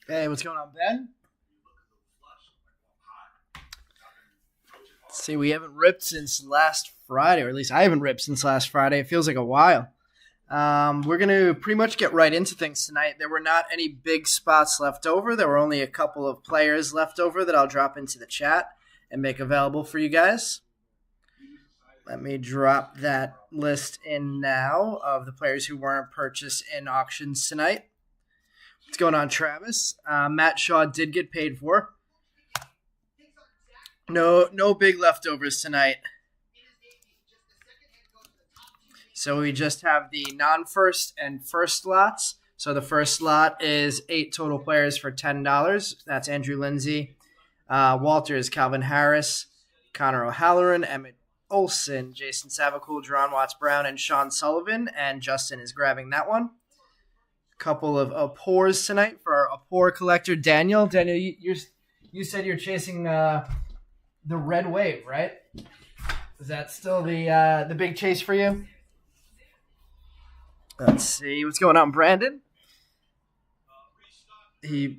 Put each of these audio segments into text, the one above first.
Hey, what's going on, Ben? Let's see, we haven't ripped since last Friday, or at least I haven't ripped since last Friday. It feels like a while. We're going to pretty much get right into things tonight. There were not any big spots left over. There were only a couple of players left over that I'll drop into the chat and make available for you guys. Let me drop that list in now of the players who weren't purchased in auctions tonight. What's going on, Travis? Matt Shaw did get paid for. No big leftovers tonight. So we just have the non-first and first lots. So the first lot is 8 total players for $10. That's Andrew Lindsay. Walter is Calvin Harris, Connor O'Halloran, Emmett Olson, Jason Savacool, Jerron Watts-Brown, and Sean Sullivan. And Justin is grabbing that one. Couple of Apores tonight for our Apore collector, Daniel. Daniel, you said you're chasing the red wave, right? Is that still the big chase for you? Let's see what's going on, Brandon. He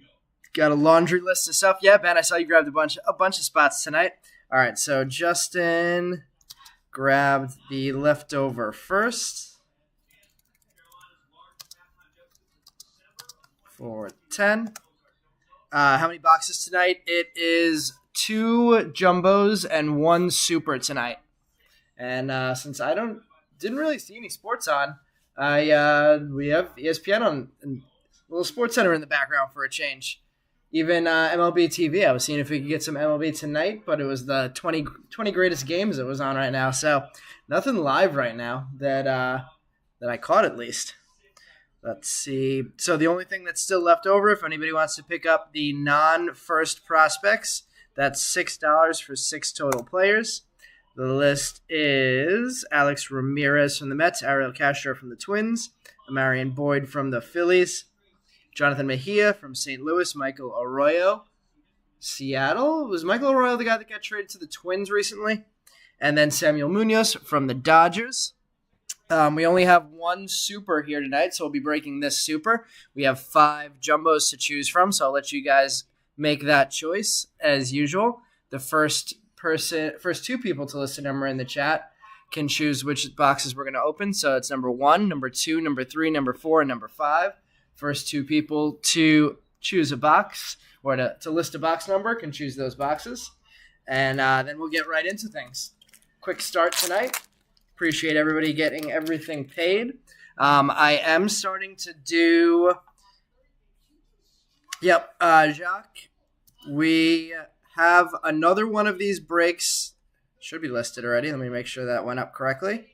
got a laundry list of stuff. Yeah, Ben, I saw you grabbed a bunch of spots tonight. All right, so Justin grabbed the leftover first for 10. How many boxes tonight? It is 2 jumbos and 1 super tonight. And since I didn't really see any sports on, we have ESPN on, and a little Sports Center in the background for a change. Even MLB TV. I was seeing if we could get some MLB tonight, but it was the 20 greatest games that was on right now. So nothing live right now that I caught at least. Let's see. So the only thing that's still left over, if anybody wants to pick up the non-first prospects, that's $6 for 6 total players. The list is Alex Ramirez from the Mets, Ariel Castro from the Twins, Marion Boyd from the Phillies, Jonathan Mejia from St. Louis, Michael Arroyo, Seattle. Was Michael Arroyo the guy that got traded to the Twins recently? And then Samuel Munoz from the Dodgers. We only have 1 super here tonight, so we'll be breaking this super. We have 5 jumbos to choose from, so I'll let you guys make that choice as usual. The first 2 people to list a number in the chat can choose which boxes we're going to open. So it's number 1, number 2, number 3, number 4, and number 5. First 2 people to choose a box or to list a box number can choose those boxes. And then we'll get right into things. Quick start tonight. Appreciate everybody getting everything paid. I am starting to do... Yep, Jacques, we have another one of these breaks. Should be listed already. Let me make sure that went up correctly.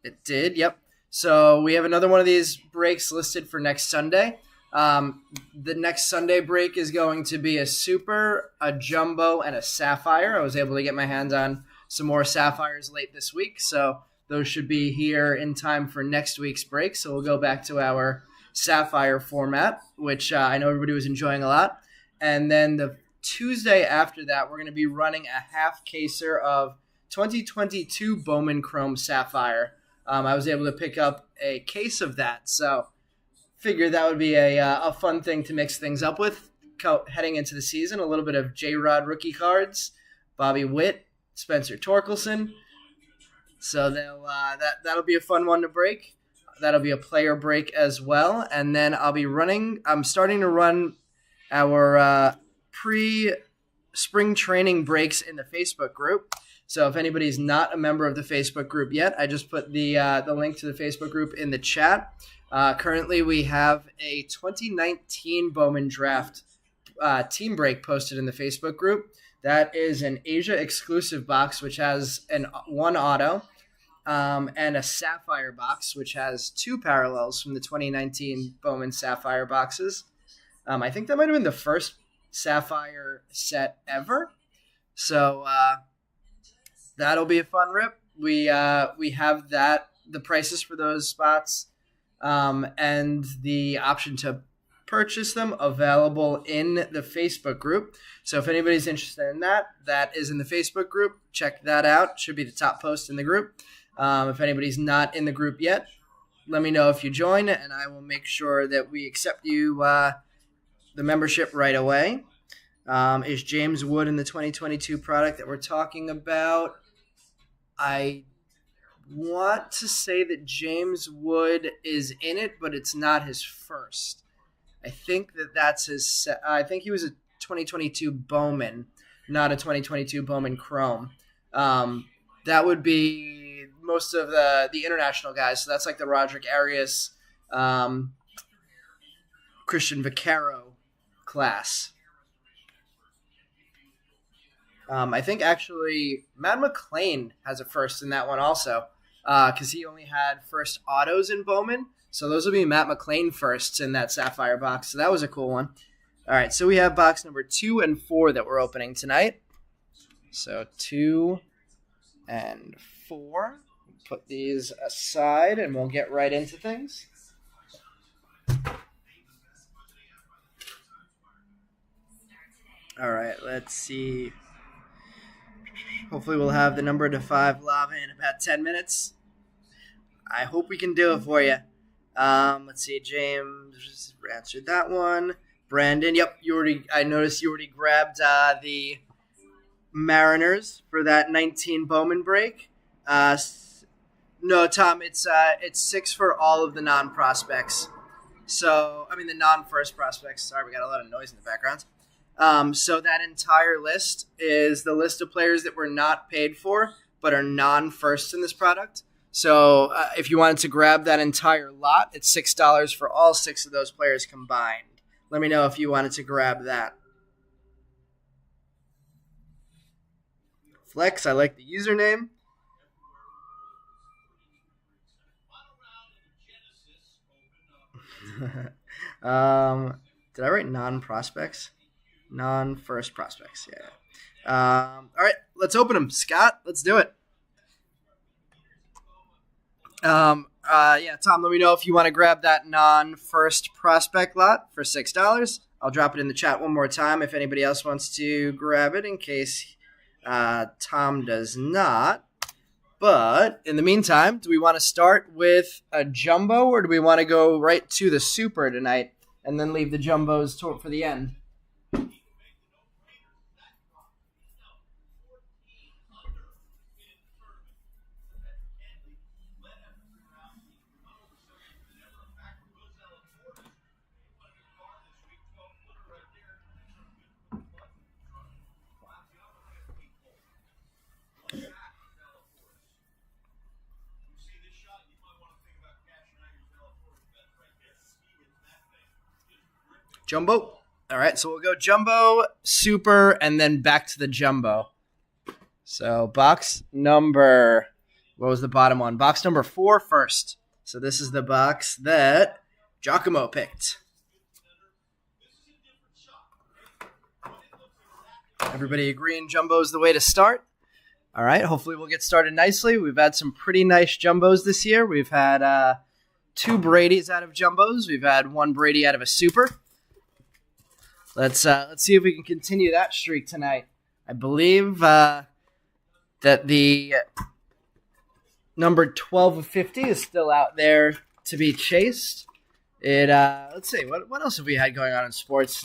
It did, yep. So we have another one of these breaks listed for next Sunday. The next Sunday break is going to be a super, a jumbo, and a sapphire. I was able to get my hands on some more sapphires late this week, so those should be here in time for next week's break. So we'll go back to our sapphire format, which I know everybody was enjoying a lot. And then the Tuesday after that, we're going to be running a half caser of 2022 Bowman Chrome Sapphire. I was able to pick up a case of that, so figured that would be a fun thing to mix things up with heading into the season. A little bit of J-Rod rookie cards, Bobby Witt, Spencer Torkelson. So that'll be a fun one to break. That'll be a player break as well. And then I'm starting to run our pre-spring training breaks in the Facebook group. So if anybody's not a member of the Facebook group yet, I just put the link to the Facebook group in the chat. Currently, we have a 2019 Bowman Draft team break posted in the Facebook group. That is an Asia exclusive box, which has one auto, and a Sapphire box, which has 2 parallels from the 2019 Bowman Sapphire boxes. I think that might have been the first Sapphire set ever. So that'll be a fun rip. We have the prices for those spots and the option to purchase them available in the Facebook group. So if anybody's interested in that, that is in the Facebook group. Check that out. Should be the top post in the group. If anybody's not in the group yet, let me know if you join, and I will make sure that we accept you the membership right away. Is James Wood in the 2022 product that we're talking about? I want to say that James Wood is in it, but it's not his first. I think that's his. I think he was a 2022 Bowman, not a 2022 Bowman Chrome. That would be most of the international guys. So that's like the Roderick Arias, Christian Vaccaro class. I think actually Matt McLean has a first in that one also, because he only had first autos in Bowman. So those will be Matt McLean firsts in that Sapphire box. So that was a cool one. All right, so we have box number 2 and 4 that we're opening tonight. So 2 and 4. Put these aside and we'll get right into things. All right, let's see. Hopefully we'll have the number to 5 lava in about 10 minutes. I hope we can do it for you. Let's see, James answered that one. Brandon, yep, I noticed you already grabbed the Mariners for that 19 Bowman break. No, Tom, it's 6 for all of the non-prospects. So, I mean the non-first prospects. Sorry, we got a lot of noise in the background. So that entire list is the list of players that were not paid for but are non-first in this product. So if you wanted to grab that entire lot, it's $6 for all 6 of those players combined. Let me know if you wanted to grab that. Flex, I like the username. Did I write non-prospects? Non-first prospects, yeah. All right, let's open them. Scott, let's do it. Yeah, Tom, let me know if you want to grab that non-first prospect lot for $6. I'll drop it in the chat one more time if anybody else wants to grab it in case Tom does not. But in the meantime, do we want to start with a jumbo or do we want to go right to the super tonight and then leave the jumbos for the end? Jumbo. All right, so we'll go jumbo, super, and then back to the jumbo. So box number, what was the bottom one? Box number 4 first. So this is the box that Giacomo picked. Everybody agreeing jumbo is the way to start? All right, hopefully we'll get started nicely. We've had some pretty nice jumbos this year. We've had 2 Bradys out of jumbos. We've had 1 Brady out of a super. Let's see if we can continue that streak tonight. I believe that the number 12 of 50 is still out there to be chased. Let's see, what else have we had going on in sports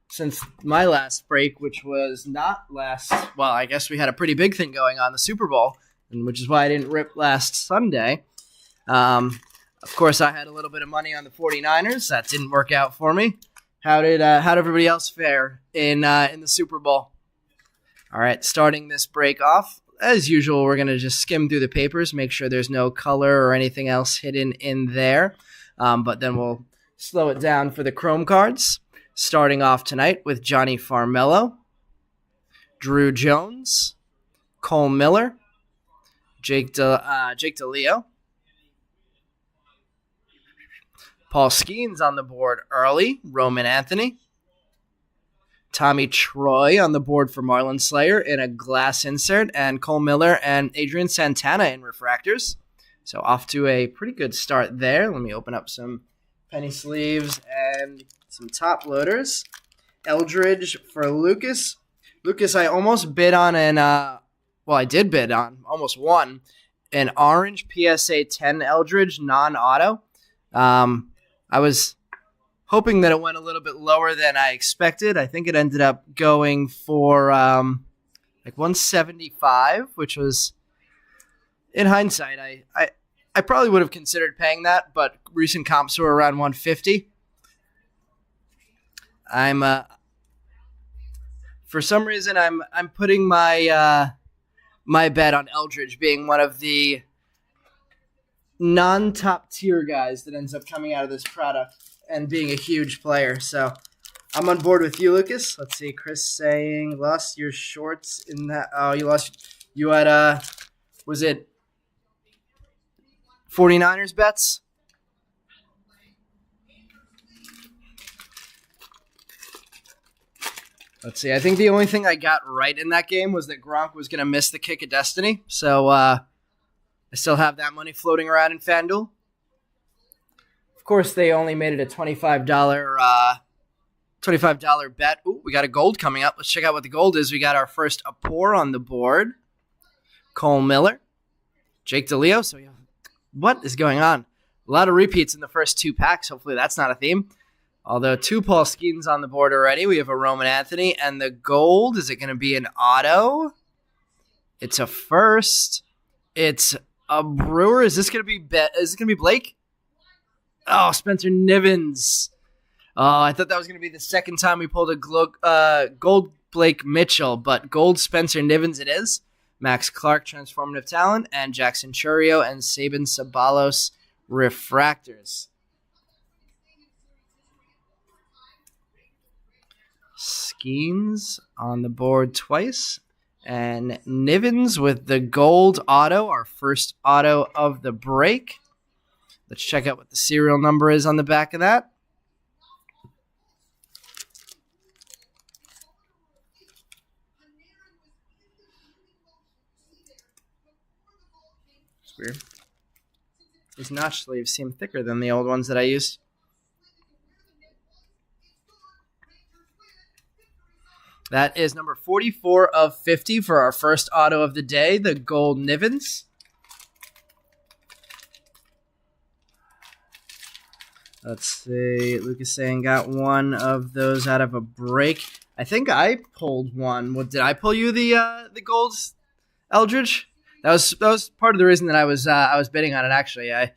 since my last break, which was not last. Well, I guess we had a pretty big thing going on, the Super Bowl, and which is why I didn't rip last Sunday. Of course, I had a little bit of money on the 49ers. That didn't work out for me. How'd everybody else fare in the Super Bowl? All right, starting this break off, as usual, we're going to just skim through the papers, make sure there's no color or anything else hidden in there. But then we'll slow it down for the Chrome cards. Starting off tonight with Johnny Farmello, Drew Jones, Cole Miller, Jake DeLeo, Paul Skeens on the board early, Roman Anthony. Tommy Troy on the board for Marlon Slayer in a glass insert, and Cole Miller and Adrian Santana in refractors. So off to a pretty good start there. Let me open up some penny sleeves and some top loaders. Eldridge for Lucas. Lucas, I almost bid on I did bid on, almost won, an orange PSA 10 Eldridge non-auto. I was hoping that it went a little bit lower than I expected. I think it ended up going for like 175, which was, in hindsight, I probably would have considered paying that, but recent comps were around 150. For some reason I'm putting my my bet on Eldridge being one of the non-top tier guys that ends up coming out of this product and being a huge player. So I'm on board with you, Lucas. Let's see, Chris saying lost your shorts in that. Oh, you had was it 49ers bets? Let's see. I think the only thing I got right in that game was that Gronk was going to miss the kick of destiny. So I still have that money floating around in FanDuel. Of course, they only made it a $25 bet. Ooh, we got a gold coming up. Let's check out what the gold is. We got our first Appor on the board. Cole Miller. Jake DeLeo. So what is going on? A lot of repeats in the first two packs. Hopefully that's not a theme. Although two Paul Skeens on the board already. We have a Roman Anthony. And the gold, is it going to be an auto? It's a first. It's a Brewer. Is this going to be Blake? Oh, Spencer Nivens. Oh, I thought that was going to be the second time we pulled a gold Blake Mitchell, but gold Spencer Nivens it is. Max Clark, Transformative Talent, and Jackson Churio and Sabin Sabalos, Refractors. Skeens on the board twice. And Nivens with the gold auto, our first auto of the break. Let's check out what the serial number is on the back of that. It's weird. These notch sleeves seem thicker than the old ones that I used. That is number 44 of 50 for our first auto of the day, the gold Nivens. Let's see. Lucas saying got one of those out of a break. I think I pulled one. Did I pull you the gold Eldridge? That was part of the reason that I was bidding on it. Actually, I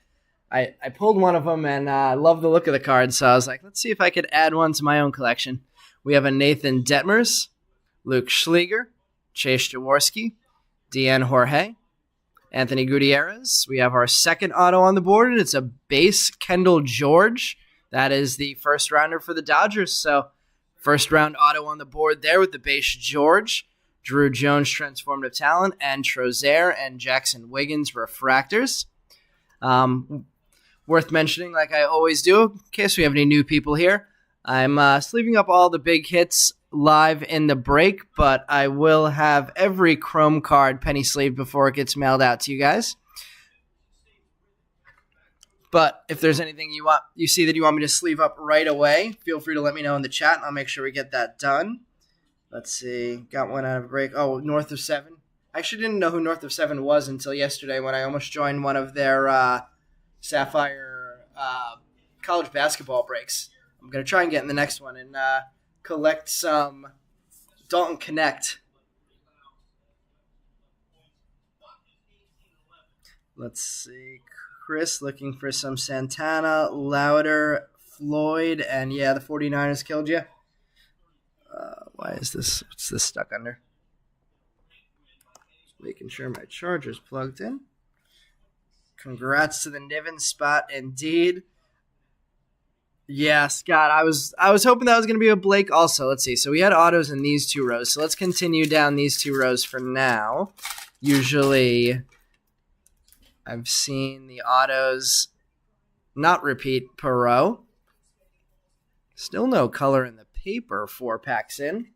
pulled one of them and I love the look of the card. So I was like, let's see if I could add one to my own collection. We have a Nathan Detmers, Luke Schleger, Chase Jaworski, Deanne Jorge, Anthony Gutierrez. We have our second auto on the board, and it's a base Kendall George. That is the first rounder for the Dodgers. So first round auto on the board there with the base George, Drew Jones, Transformative Talent, and Trozer and Jackson Wiggins, Refractors. Worth mentioning, like I always do, in case we have any new people here, I'm sleeving up all the big hits live in the break, but I will have every Chrome card penny sleeved before it gets mailed out to you guys. But if there's anything you see that you want me to sleeve up right away, feel free to let me know in the chat, and I'll make sure we get that done. Let's see. Got one out of a break. Oh, North of 7. I actually didn't know who North of 7 was until yesterday when I almost joined one of their Sapphire college basketball breaks. I'm going to try and get in the next one and collect some Dalton Connect. Let's see. Chris looking for some Santana, Louder, Floyd, and yeah, the 49ers killed you. Why is this? What's this stuck under? Just making sure my charger's plugged in. Congrats to the Niven spot, indeed. Yeah, Scott, I was hoping that was going to be a Blake also. Let's see. So we had autos in these two rows. So let's continue down these two rows for now. Usually I've seen the autos not repeat per row. Still no color in the paper 4 packs in.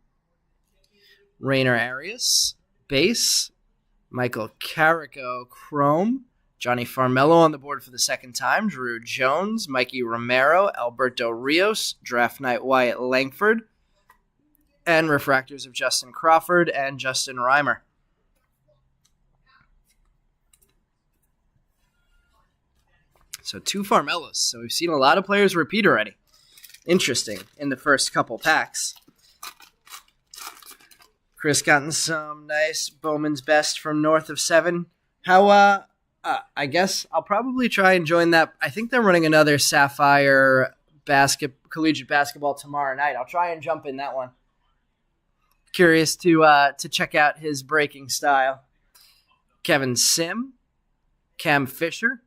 Rainer Arias, base. Michael Carrico, chrome. Johnny Farmello on the board for the second time. Drew Jones, Mikey Romero, Alberto Rios, Draft Night Wyatt Langford, and refractors of Justin Crawford and Justin Reimer. So 2 Farmellos. So we've seen a lot of players repeat already. interesting in the first couple packs. Chris gotten some nice Bowman's Best from North of 7. How, I guess I'll probably try and join that. I think they're running another Sapphire collegiate basketball tomorrow night. I'll try and jump in that one. Curious to check out his breaking style. Kevin Sim, Cam Fisher,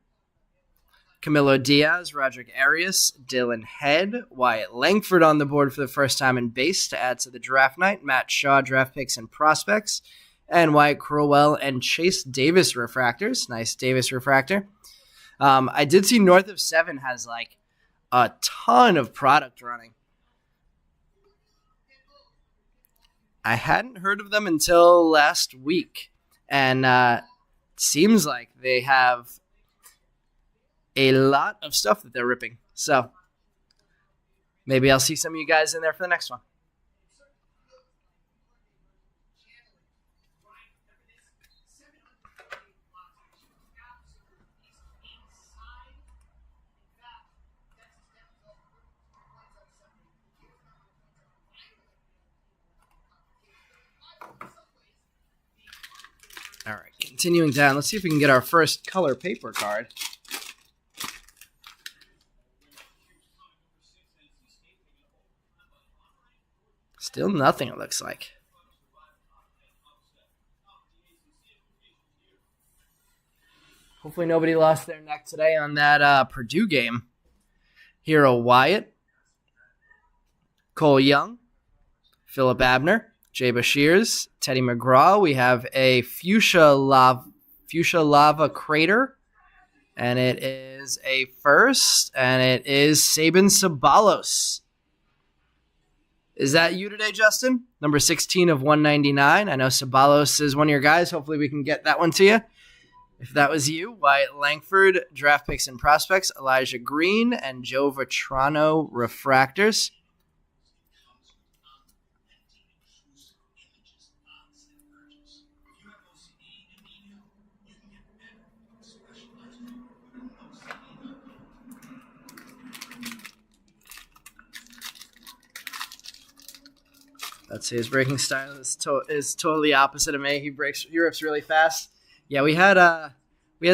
Camilo Diaz, Roderick Arias, Dylan Head, Wyatt Langford on the board for the first time in base to add to the draft night, Matt Shaw draft picks and prospects, and Wyatt Crowell and Chase Davis refractors. Nice Davis refractor. I did see North of 7 has like a ton of product running. I hadn't heard of them until last week, and seems like they have a lot of stuff that they're ripping. So maybe I'll see some of you guys in there for the next one. All right, continuing down. Let's see if we can get our first color paper card. Still nothing, it looks like. Hopefully nobody lost their neck today on that Purdue game. Hero Wyatt, Cole Young, Philip Abner, Jay Bashirs, Teddy McGraw. We have a fuchsia lava crater, and it is a first, and it is Sabin Sabalos. Is that you today, Justin? Number 16 of 199. I know Sabalos is one of your guys. Hopefully we can get that one to you. If that was you, Wyatt Langford, draft picks and prospects, Elijah Green, and Joe Vetrano refractors. Let's see, his breaking style is totally opposite of me. He rips really fast. Yeah, we had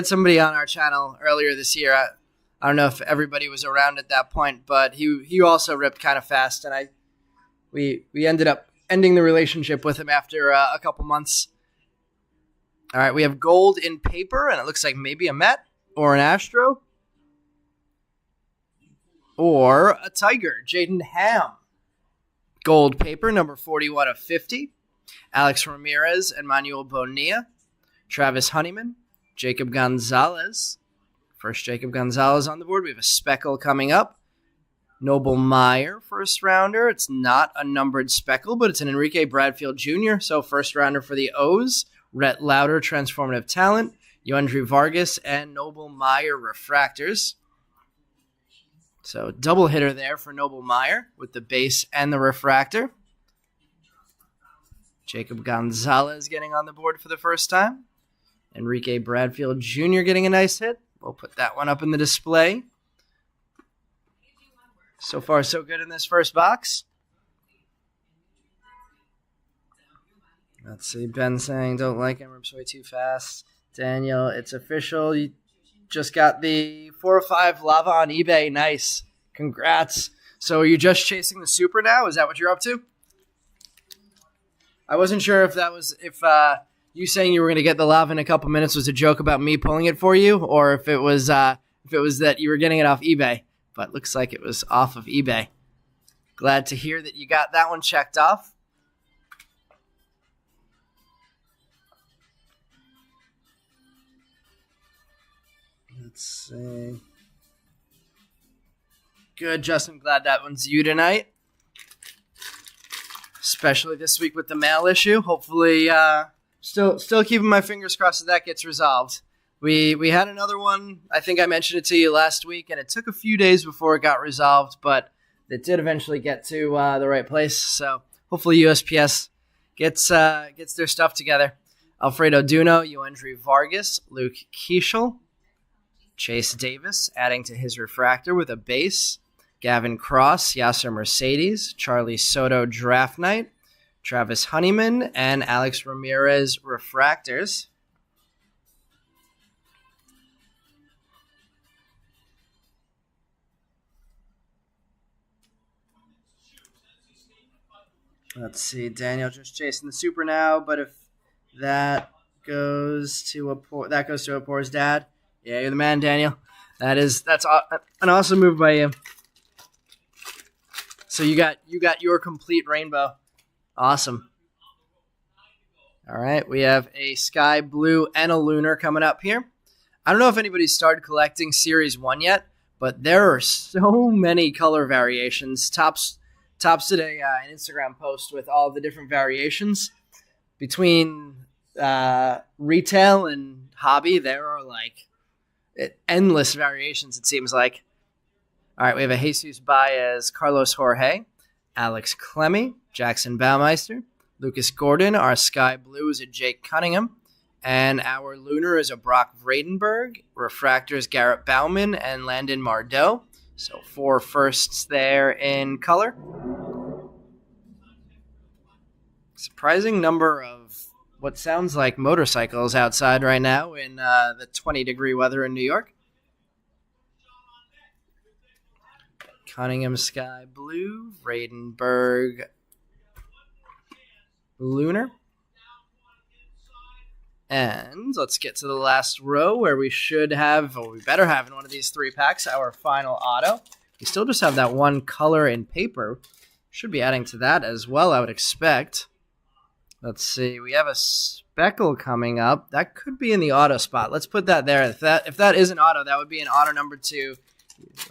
somebody on our channel earlier this year. I don't know if everybody was around at that point, but he also ripped kind of fast, and we ended up ending the relationship with him after a couple months. All right, we have gold in paper, and it looks like maybe a Met or an Astro or a Tiger. Jaden Ham. Gold paper, number 41 of 50. Alex Ramirez and Manuel Bonilla. Travis Honeyman. Jacob Gonzalez. First Jacob Gonzalez on the board. We have a speckle coming up. Noble Meyer, first rounder. It's not a numbered speckle, but it's an Enrique Bradfield Jr., so first rounder for the O's. Rhett Lauder, transformative talent. Yoandre Vargas and Noble Meyer refractors. So double hitter there for Noble Meyer with the base and the refractor. Jacob Gonzalez getting on the board for the first time. Enrique Bradfield Jr. getting a nice hit. We'll put that one up in the display. So far, so good in this first box. Let's see. Ben saying, don't like him. Rips way too fast. Daniel, it's official. You just got the 4 or 5 lava on eBay. Nice. Congrats. So are you just chasing the super now? Is that what you're up to? I wasn't sure if that was, if you saying you were going to get the lava in a couple minutes was a joke about me pulling it for you, or if it was that you were getting it off eBay. But looks like it was off of eBay. Glad to hear that you got that one checked off. Let's see. Good, Justin. Glad that one's you tonight. Especially this week with the mail issue. Hopefully, still keeping my fingers crossed that gets resolved. We had another one. I think I mentioned it to you last week, and it took a few days before it got resolved, but it did eventually get to the right place. So hopefully USPS gets their stuff together. Alfredo Duno, Yoandre Vargas, Luke Keeschel, Chase Davis adding to his refractor with a base. Gavin Cross, Yasser Mercedes, Charlie Soto Draft Night, Travis Honeyman, and Alex Ramirez Refractors. Let's see, Daniel just chasing the super now, but if that goes to Apor's dad. Yeah, you're the man, Daniel. That's an awesome move by you. So you got your complete rainbow. Awesome. All right, we have a sky blue and a lunar coming up here. I don't know if anybody's started collecting Series 1 yet, but there are so many color variations. Tops did an Instagram post with all the different variations. Between retail and hobby, there are like endless variations, it seems like. All right, we have a Jesus Baez, Carlos Jorge, Alex Clemmy, Jackson Baumeister, Lucas Gordon. Our sky blue is a Jake Cunningham, and our lunar is a Brock Vradenberg. Refractors Garrett Bowman and Landon Mardeau. So 4 firsts there in color. Surprising number of what sounds like motorcycles outside right now in the 20-degree weather in New York. Cunningham sky blue, Vradenberg lunar. And let's get to the last row where we better have in one of these 3 packs, our final auto. We still just have that one color in paper. Should be adding to that as well, I would expect. Let's see. We have a speckle coming up. That could be in the auto spot. Let's put that there. If that is an auto, that would be an auto number 2.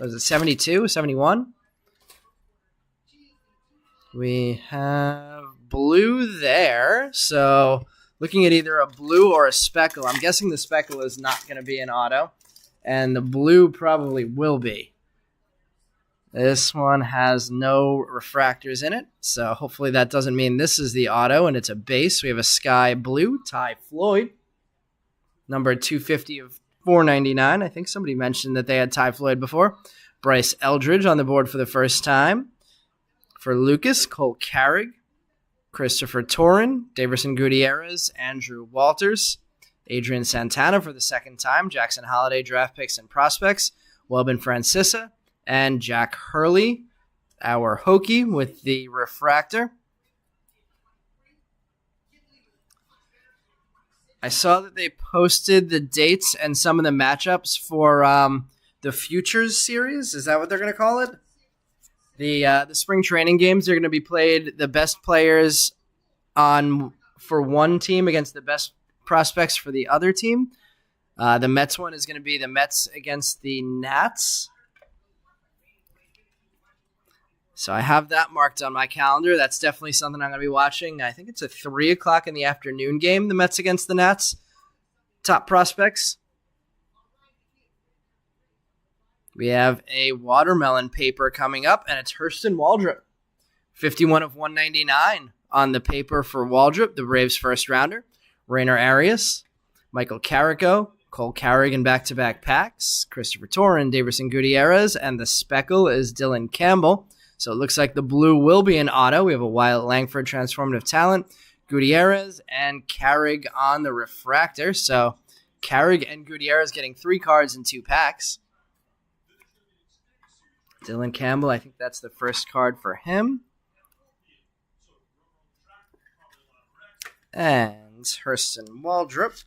Was it 72, 71? We have blue there. So looking at either a blue or a speckle. I'm guessing the speckle is not going to be an auto, and the blue probably will be. This one has no refractors in it, so hopefully that doesn't mean this is the auto and it's a base. We have a sky blue, Ty Floyd, number 250 of 499. I think somebody mentioned that they had Ty Floyd before. Bryce Eldridge on the board for the first time. For Lucas, Cole Carrig, Christopher Torin, Daverson Gutierrez, Andrew Walters, Adrian Santana for the second time, Jackson Holiday draft picks and prospects, Welbin Francisa, and Jack Hurley, our Hokie with the refractor. I saw that they posted the dates and some of the matchups for the Futures series. Is that what they're going to call it? The spring training games are going to be played. The best players for one team against the best prospects for the other team. The Mets one is going to be the Mets against the Nats. So I have that marked on my calendar. That's definitely something I'm going to be watching. I think it's a 3 o'clock in the afternoon game, the Mets against the Nats. Top prospects. We have a watermelon paper coming up, and it's Hurston Waldrop. 51 of 199 on the paper for Waldrop, the Braves' first rounder. Rainer Arias, Michael Carrico, Cole Carrig in back-to-back packs, Christopher Torin, Daverson Gutierrez, and the speckle is Dylan Campbell. So it looks like the blue will be an auto. We have a Wyatt Langford transformative talent, Gutierrez, and Carrig on the refractor. So Carrig and Gutierrez getting 3 cards in 2 packs. Dylan Campbell, I think that's the first card for him. And Hurston Waldrop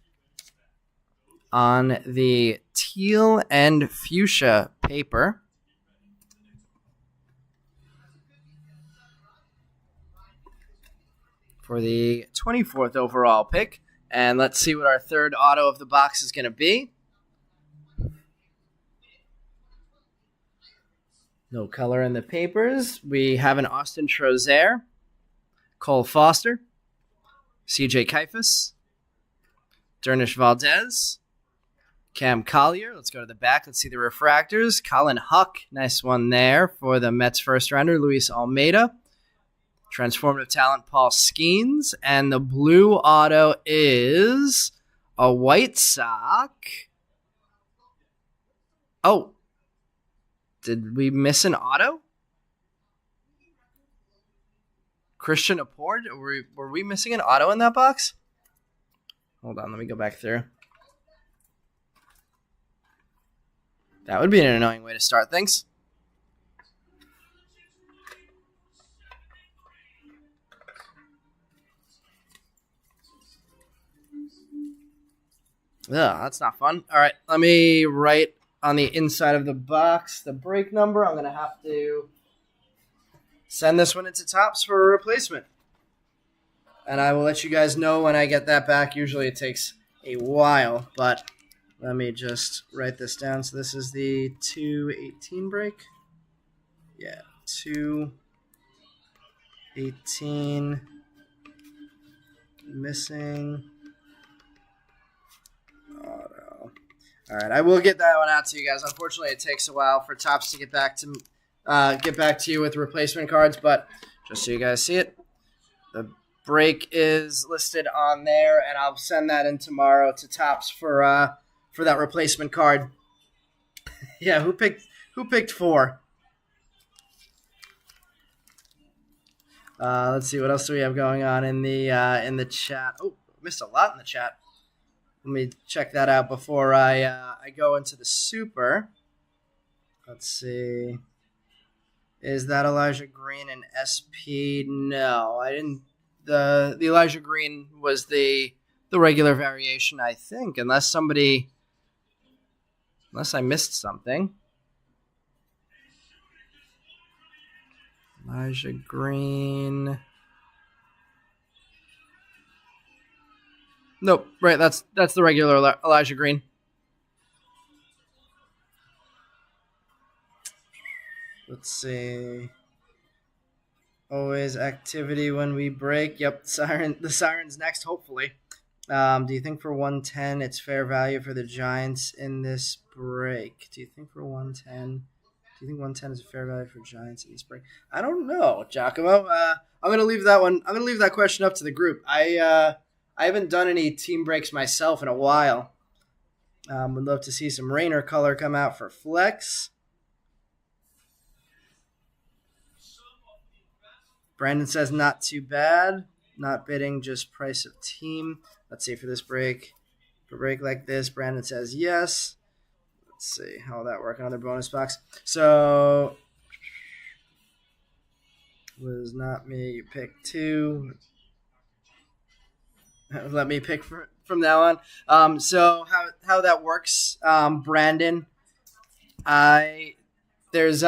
on the teal and fuchsia paper. For the 24th overall pick. And let's see what our third auto of the box is going to be. No color in the papers. We have an Austin Trozer, Cole Foster, CJ Kifus, Dernish Valdez, Cam Collier. Let's go to the back. Let's see the refractors. Colin Huck, nice one there for the Mets first rounder. Luis Almeida, transformative talent Paul Skeens, and the blue auto is a White Sox. Oh, Did we miss an auto? Christian Apport? Were we missing an auto in that box? Hold on, let me go back through. That would be an annoying way to start things. Ugh, that's not fun. All right, let me write on the inside of the box the break number. I'm going to have to send this one into Topps for a replacement. And I will let you guys know when I get that back. Usually it takes a while, but let me just write this down. So this is the 218 break. Yeah, 218 missing auto. All right, I will get that one out to you guys. Unfortunately, it takes a while for Topps to get back to you with replacement cards, but just so you guys see it, the break is listed on there, and I'll send that in tomorrow to Topps for that replacement card. Yeah, who picked 4? Let's see, what else do we have going on in the chat? Oh, missed a lot in the chat. Let me check that out before I go into the super. Let's see. Is that Elijah Green an SP? No, I didn't. The Elijah Green was the regular variation, I think, unless I missed something. Elijah Green. Nope, right, that's the regular Elijah Green. Let's see. Always activity when we break. Yep, the siren's next, hopefully. Do you think for 110 it's fair value for the Giants in this break? Do you think 110 is a fair value for Giants in this break? I don't know, Giacomo. I'm gonna leave that one. I'm gonna leave that question up to the group. I haven't done any team breaks myself in a while. Would love to see some Rainer color come out for flex. Brandon says not too bad. Not bidding, just price of team. Let's see for this break. For a break like this, Brandon says yes. Let's see how will that work. Another bonus box. So was not me. You picked 2. Let me pick from now on. So how that works, Brandon? There's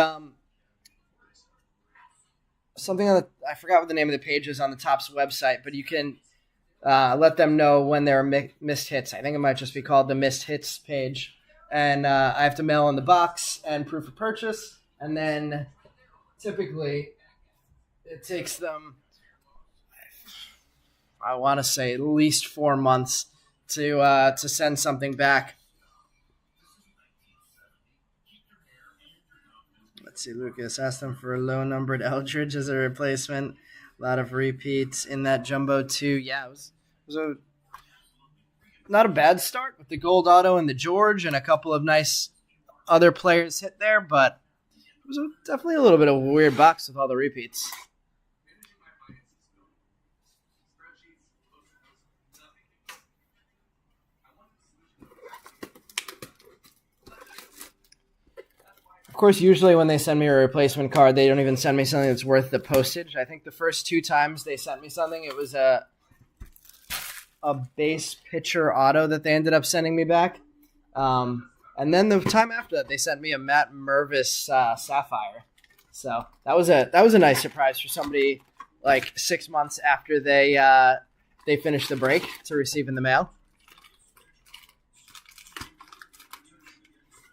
something on I forgot what the name of the page is on the Topps website, but you can let them know when there are missed hits. I think it might just be called the missed hits page. And I have to mail in the box and proof of purchase. And then typically it takes them, I want to say, at least 4 months to send something back. Let's see, Lucas asked them for a low-numbered Eldridge as a replacement. A lot of repeats in that jumbo too. Yeah, it was not a bad start with the gold auto and the George and a couple of nice other players hit there, but it was definitely a little bit of a weird box with all the repeats. Of course, usually when they send me a replacement card, they don't even send me something that's worth the postage. I think the first 2 times they sent me something, it was a base pitcher auto that they ended up sending me back. And then the time after that, they sent me a Matt Mervis Sapphire. So that was a nice surprise for somebody like 6 months after they finished the break to receive in the mail.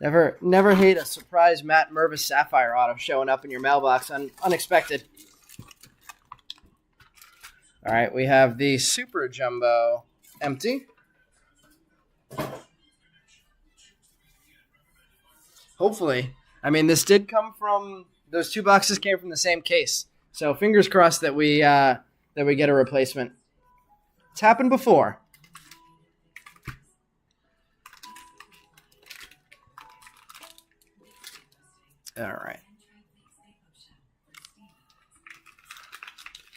Never hate a surprise Matt Mervis Sapphire auto showing up in your mailbox unexpected. All right, we have the Super Jumbo empty. Hopefully. I mean, this did come from, those 2 boxes came from the same case. So fingers crossed that we get a replacement. It's happened before. All right.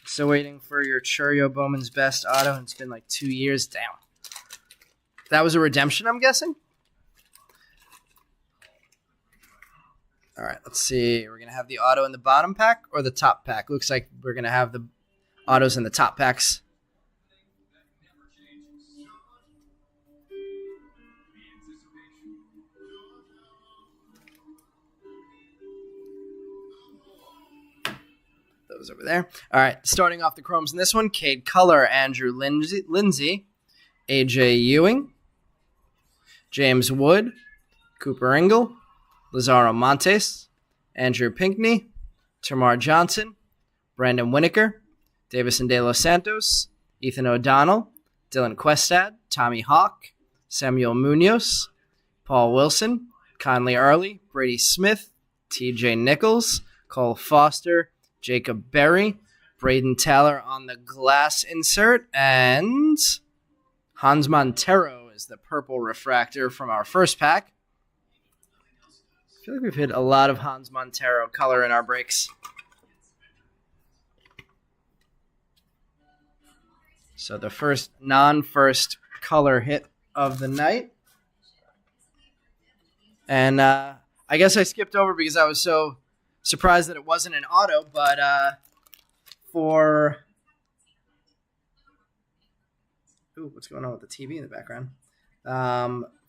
Still waiting for your Churio Bowman's Best auto. It's been like 2 years. Damn. That was a redemption, I'm guessing? All right, let's see. We're going to have the auto in the bottom pack or the top pack? Looks like we're going to have the autos in the top packs. Those over there. All right, starting off the chromes in this one, Cade Color, Andrew Lindsay, AJ Ewing, James Wood, Cooper Ingle, Lazaro Montes, Andrew Pinkney, Tamar Johnson, Brandon Winokur, Davison De Los Santos, Ethan O'Donnell, Dylan Questad, Tommy Hawk, Samuel Munoz, Paul Wilson, Conley Early, Brady Smith, TJ Nichols, Cole Foster, Jacob Berry, Braden Taylor on the glass insert, and Hans Montero is the purple refractor from our first pack. I feel like we've hit a lot of Hans Montero color in our breaks. So the first non-first color hit of the night. And I guess I skipped over because I was so surprised that it wasn't an auto, but for... Ooh, what's going on with the TV in the background?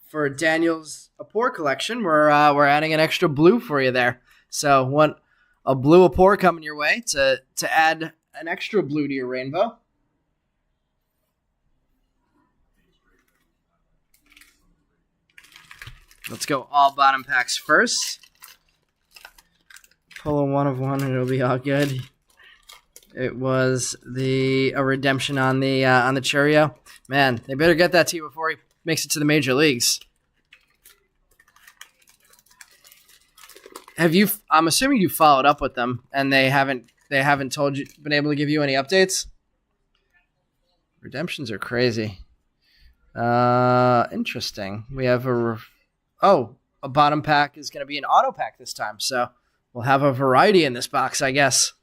For Daniel's Apport collection, we're adding an extra blue for you there. So want a blue Apport coming your way to add an extra blue to your rainbow. Let's go all bottom packs first. Pull a 1 of 1 and it'll be all good. It was a redemption on the Churio. Man, they better get that to you before he makes it to the major leagues. I'm assuming you followed up with them and they haven't been able to give you any updates? Redemptions are crazy. Interesting. We have a bottom pack is going to be an auto pack this time. So we'll have a variety in this box, I guess.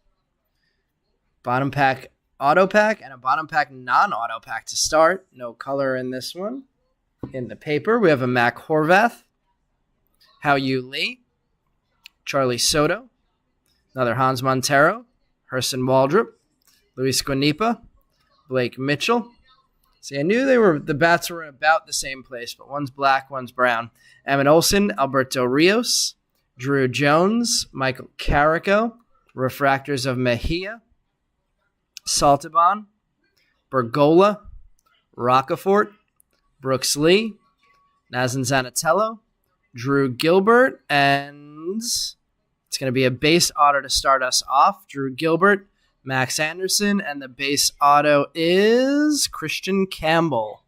Bottom pack auto pack and a bottom pack non-auto pack to start. No color in this one. In the paper, we have a Mac Horvath, Hao-Yu Lee, Charlie Soto, another Hans Montero, Hurston Waldrop, Luis Guanipa, Blake Mitchell. See, I knew the bats were in about the same place, but one's black, one's brown. Evan Olson, Alberto Rios, Drew Jones, Michael Carrico, refractors of Mejia, Saltaban, Bergola, Rocafort, Brooks Lee, Nazan Zanatello, Drew Gilbert, and it's going to be a base auto to start us off. Drew Gilbert, Max Anderson, and the base auto is Christian Campbell.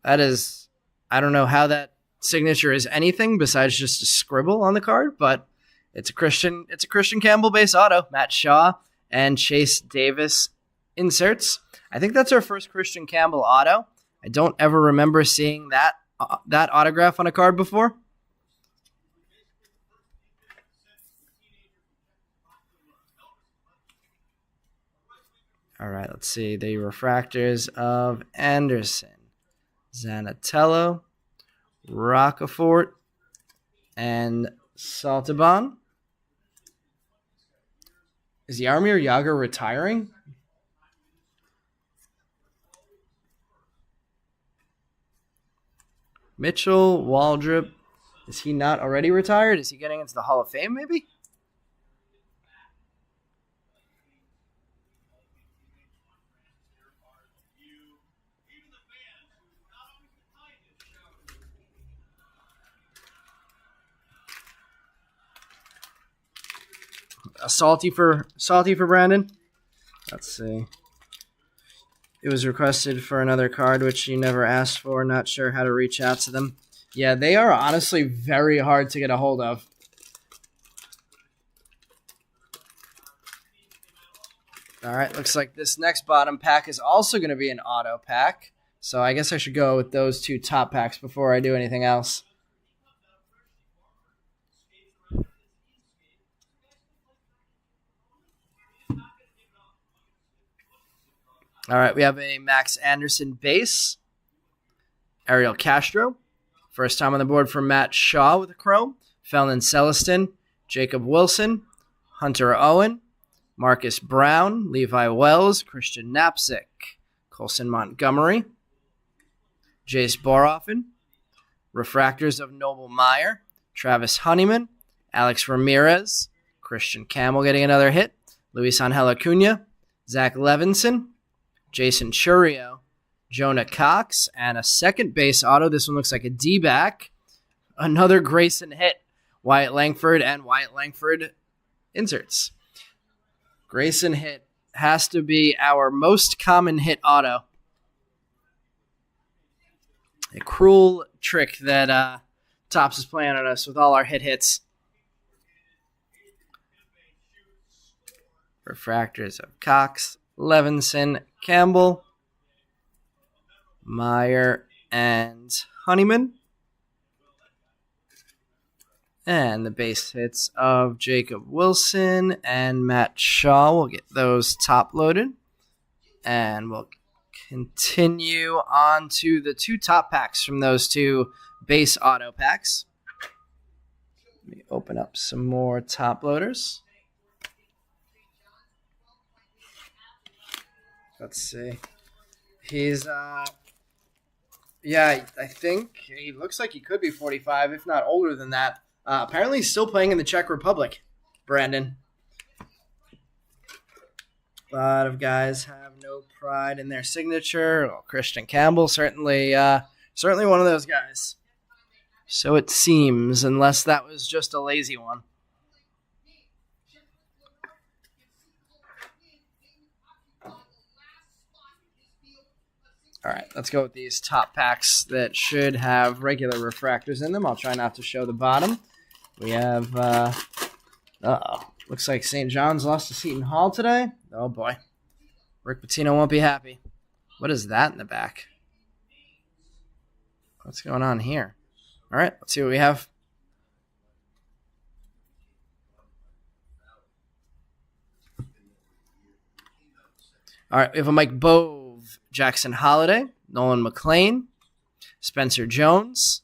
That is, I don't know how that signature is anything besides just a scribble on the card, but it's a Christian Campbell base auto. Matt Shaw and Chase Davis inserts. I think that's our first Christian Campbell auto. I don't ever remember seeing that autograph on a card before. All right, let's see. The refractors of Anderson, Zanatello, Rocafort, and Saltaban. Is Jaromir Jagr retiring? Mitchell, Waldrop. Is he not already retired? Is he getting into the Hall of Fame, maybe? A salty for Brandon. Let's see. It was requested for another card, which you never asked for. Not sure how to reach out to them. Yeah, they are honestly very hard to get a hold of. All right, looks like this next bottom pack is also going to be an auto pack. So I guess I should go with those two top packs before I do anything else. All right, we have a Max Anderson base. Ariel Castro. First time on the board for Matt Shaw with a chrome. Felon Celestin. Jacob Wilson. Hunter Owen. Marcus Brown. Levi Wells. Christian Knapsick. Colson Montgomery. Jace Boroffen. Refractors of Noble Meyer. Travis Honeyman. Alex Ramirez. Christian Campbell getting another hit. Luis Angel Acuna. Zach Levinson. Jason Churio. Jonah Cox. And a second base auto. This one looks like a D-back. Another Grayson hit. Wyatt Langford and Wyatt Langford inserts. Grayson hit has to be our most common hit auto. A cruel trick that Topps is playing on us with all our hits. Refractors of Cox, Levinson, Campbell, Meyer, and Honeyman. And the base hits of Jacob Wilson and Matt Shaw. We'll get those top loaded. And we'll continue on to the two top packs from those two base auto packs. Let me open up some more top loaders. Let's see. He's, yeah, I think he looks like he could be 45, if not older than that. Apparently he's still playing in the Czech Republic, Brandon. A lot of guys have no pride in their signature. Well, Christian Campbell, certainly one of those guys. So it seems, unless that was just a lazy one. All right, let's go with these top packs that should have regular refractors in them. I'll try not to show the bottom. We have, looks like St. John's lost to Seton Hall today. Oh, boy. Rick Pitino won't be happy. What is that in the back? What's going on here? All right, let's see what we have. All right, we have a Mike Bove, Jackson Holiday, Nolan McLean, Spencer Jones,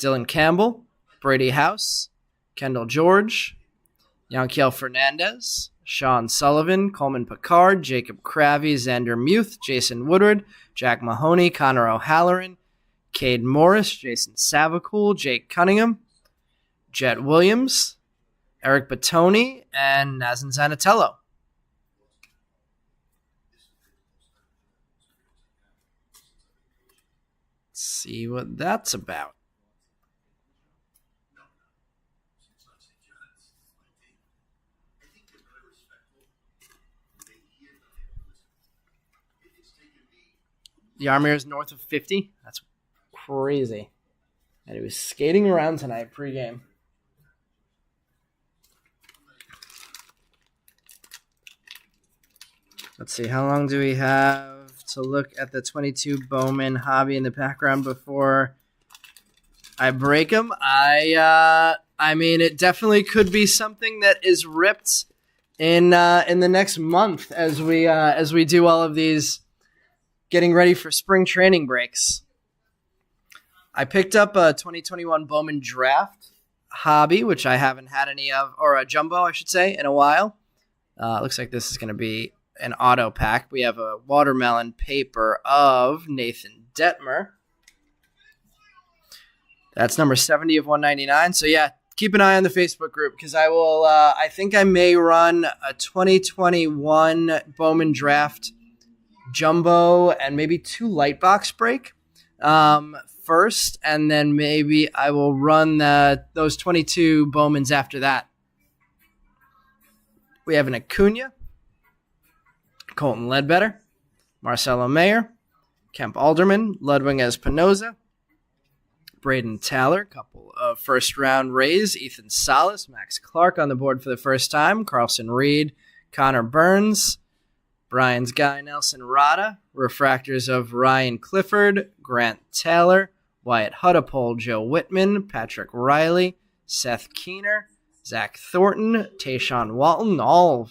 Dylan Campbell, Brady House, Kendall George, Yanquiel Fernandez, Sean Sullivan, Coleman Picard, Jacob Cravey, Xander Muth, Jason Woodward, Jack Mahoney, Connor O'Halloran, Cade Morris, Jason Savacool, Jake Cunningham, Jet Williams, Eric Batoni, and Nazem Zanatello. Let's see what that's about. Yarmir's north of 50. That's crazy. And he was skating around tonight pregame. Let's see. How long do we have to look at the 22 Bowman hobby in the background before I break them? I mean, it definitely could be something that is ripped in the next month as we do all of these getting ready for spring training breaks. I picked up a 2021 Bowman draft hobby, which I haven't had any of, or a jumbo, I should say, in a while. Looks like this is going to be an auto pack. We have a watermelon paper of Nathan Detmer. That's number 70 of 199. So yeah, keep an eye on the Facebook group because I will. I think I may run a 2021 Bowman draft jumbo and maybe 2 light box break first, and then maybe I will run those 22 Bowmans after that. We have an Acuna, Colton Ledbetter, Marcelo Mayer, Kemp Alderman, Ludwig Espinoza, Braden Taylor, couple of first-round Rays, Ethan Salas, Max Clark on the board for the first time, Carlson Reed, Connor Burns, Brian's guy, Nelson Rada, refractors of Ryan Clifford, Grant Taylor, Wyatt Huddapole, Joe Whitman, Patrick Riley, Seth Keener, Zach Thornton, Tayshawn Walton, all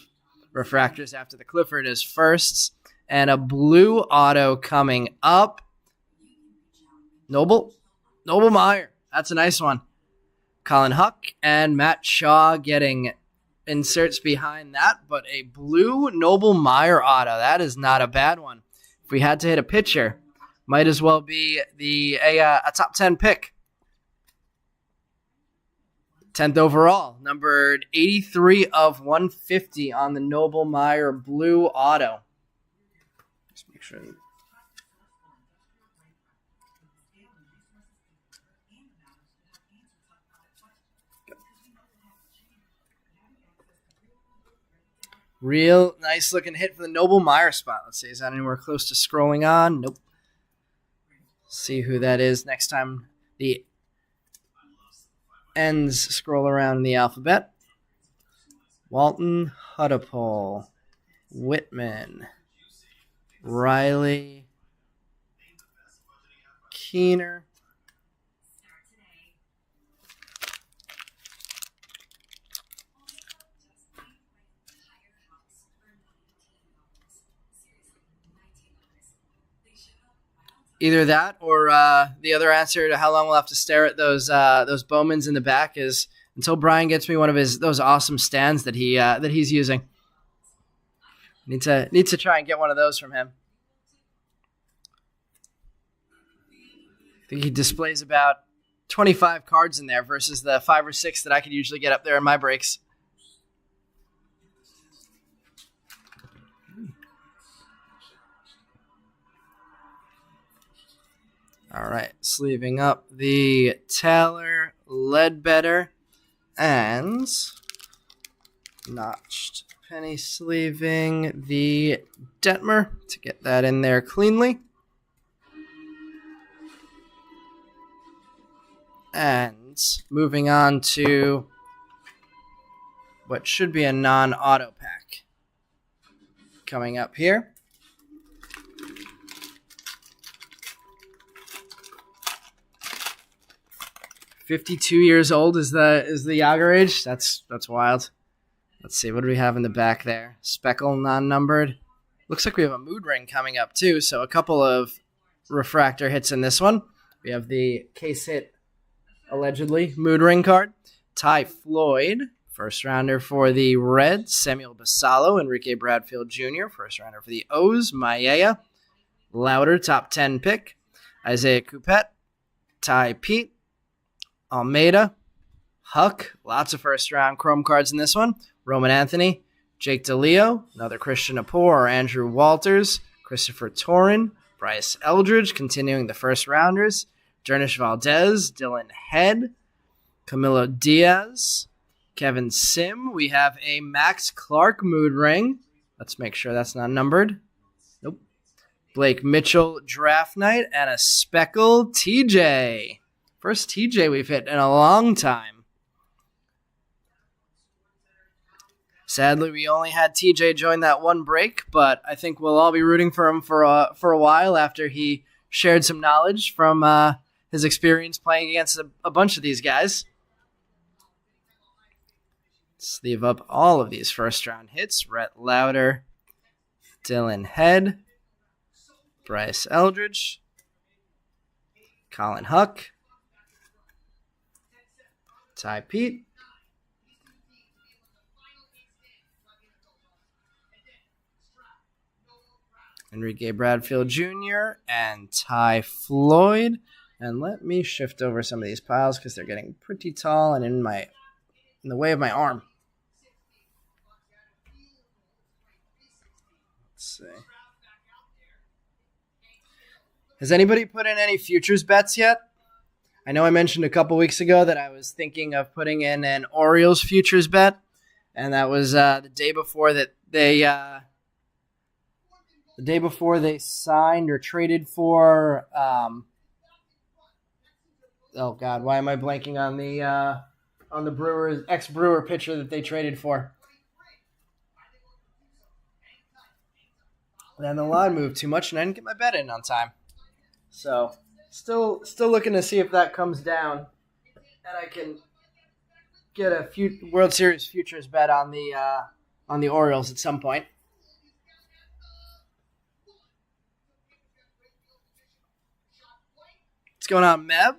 refractors after the Clifford as firsts. and a blue auto coming up. Noble Meyer. That's a nice one. Colin Huck and Matt Shaw getting inserts behind that, but a blue Noble Meyer auto. That is not a bad one. If we had to hit a pitcher, might as well be a top 10 pick. 10th overall, numbered 83 of 150 on the Noble Meyer blue auto. Just make sure. Real nice looking hit for the Noble Meyer spot. Let's see, is that anywhere close to scrolling on? Nope. See who that is next time the ends scroll around in the alphabet. Walton, Huddapole, Whitman, Riley, Keener, either that or the other answer to how long we'll have to stare at those Bowmans in the back is until Brian gets me one of those awesome stands that he's using. Need to try and get one of those from him. I think he displays about 25 cards in there versus the 5 or 6 that I could usually get up there in my breaks. All right, sleeving up the Taylor, Ledbetter, and notched penny sleeving the Detmer to get that in there cleanly. And moving on to what should be a non-auto pack coming up here. 52 years old is the Yager age. That's wild. Let's see, what do we have in the back there? Speckle, non-numbered. Looks like we have a mood ring coming up too, so a couple of refractor hits in this one. We have the case hit, allegedly, mood ring card. Ty Floyd, first rounder for the Reds. Samuel Basallo, Enrique Bradfield Jr., first rounder for the O's. Maella, Louder, top 10 pick. Isaiah Coupet, Ty Pete, Almeida, Huck, lots of first-round chrome cards in this one. Roman Anthony, Jake DeLeo, another Christian Apor, Andrew Walters, Christopher Torin, Bryce Eldridge, continuing the first-rounders. Dernish Valdez, Dylan Head, Camilo Diaz, Kevin Sim. We have a Max Clark mood ring. Let's make sure that's not numbered. Nope. Blake Mitchell draft night and a Speckle TJ. First TJ we've hit in a long time. Sadly, we only had TJ join that one break, but I think we'll all be rooting for him for a while after he shared some knowledge from his experience playing against a bunch of these guys. Sleeve up all of these first-round hits. Rhett Louder, Dylan Head, Bryce Eldridge, Colin Huck, Ty Pete, Enrique Bradfield Jr., and Ty Floyd. And let me shift over some of these piles because they're getting pretty tall and in the way of my arm. Let's see. Has anybody put in any futures bets yet? I know I mentioned a couple weeks ago that I was thinking of putting in an Orioles futures bet, and that was the day before they signed or traded for. Oh God, why am I blanking on the Brewers ex-Brewer pitcher that they traded for? Then the line moved too much, and I didn't get my bet in on time. So, still looking to see if that comes down, and I can get a World Series futures bet on the Orioles at some point. What's going on, Meb?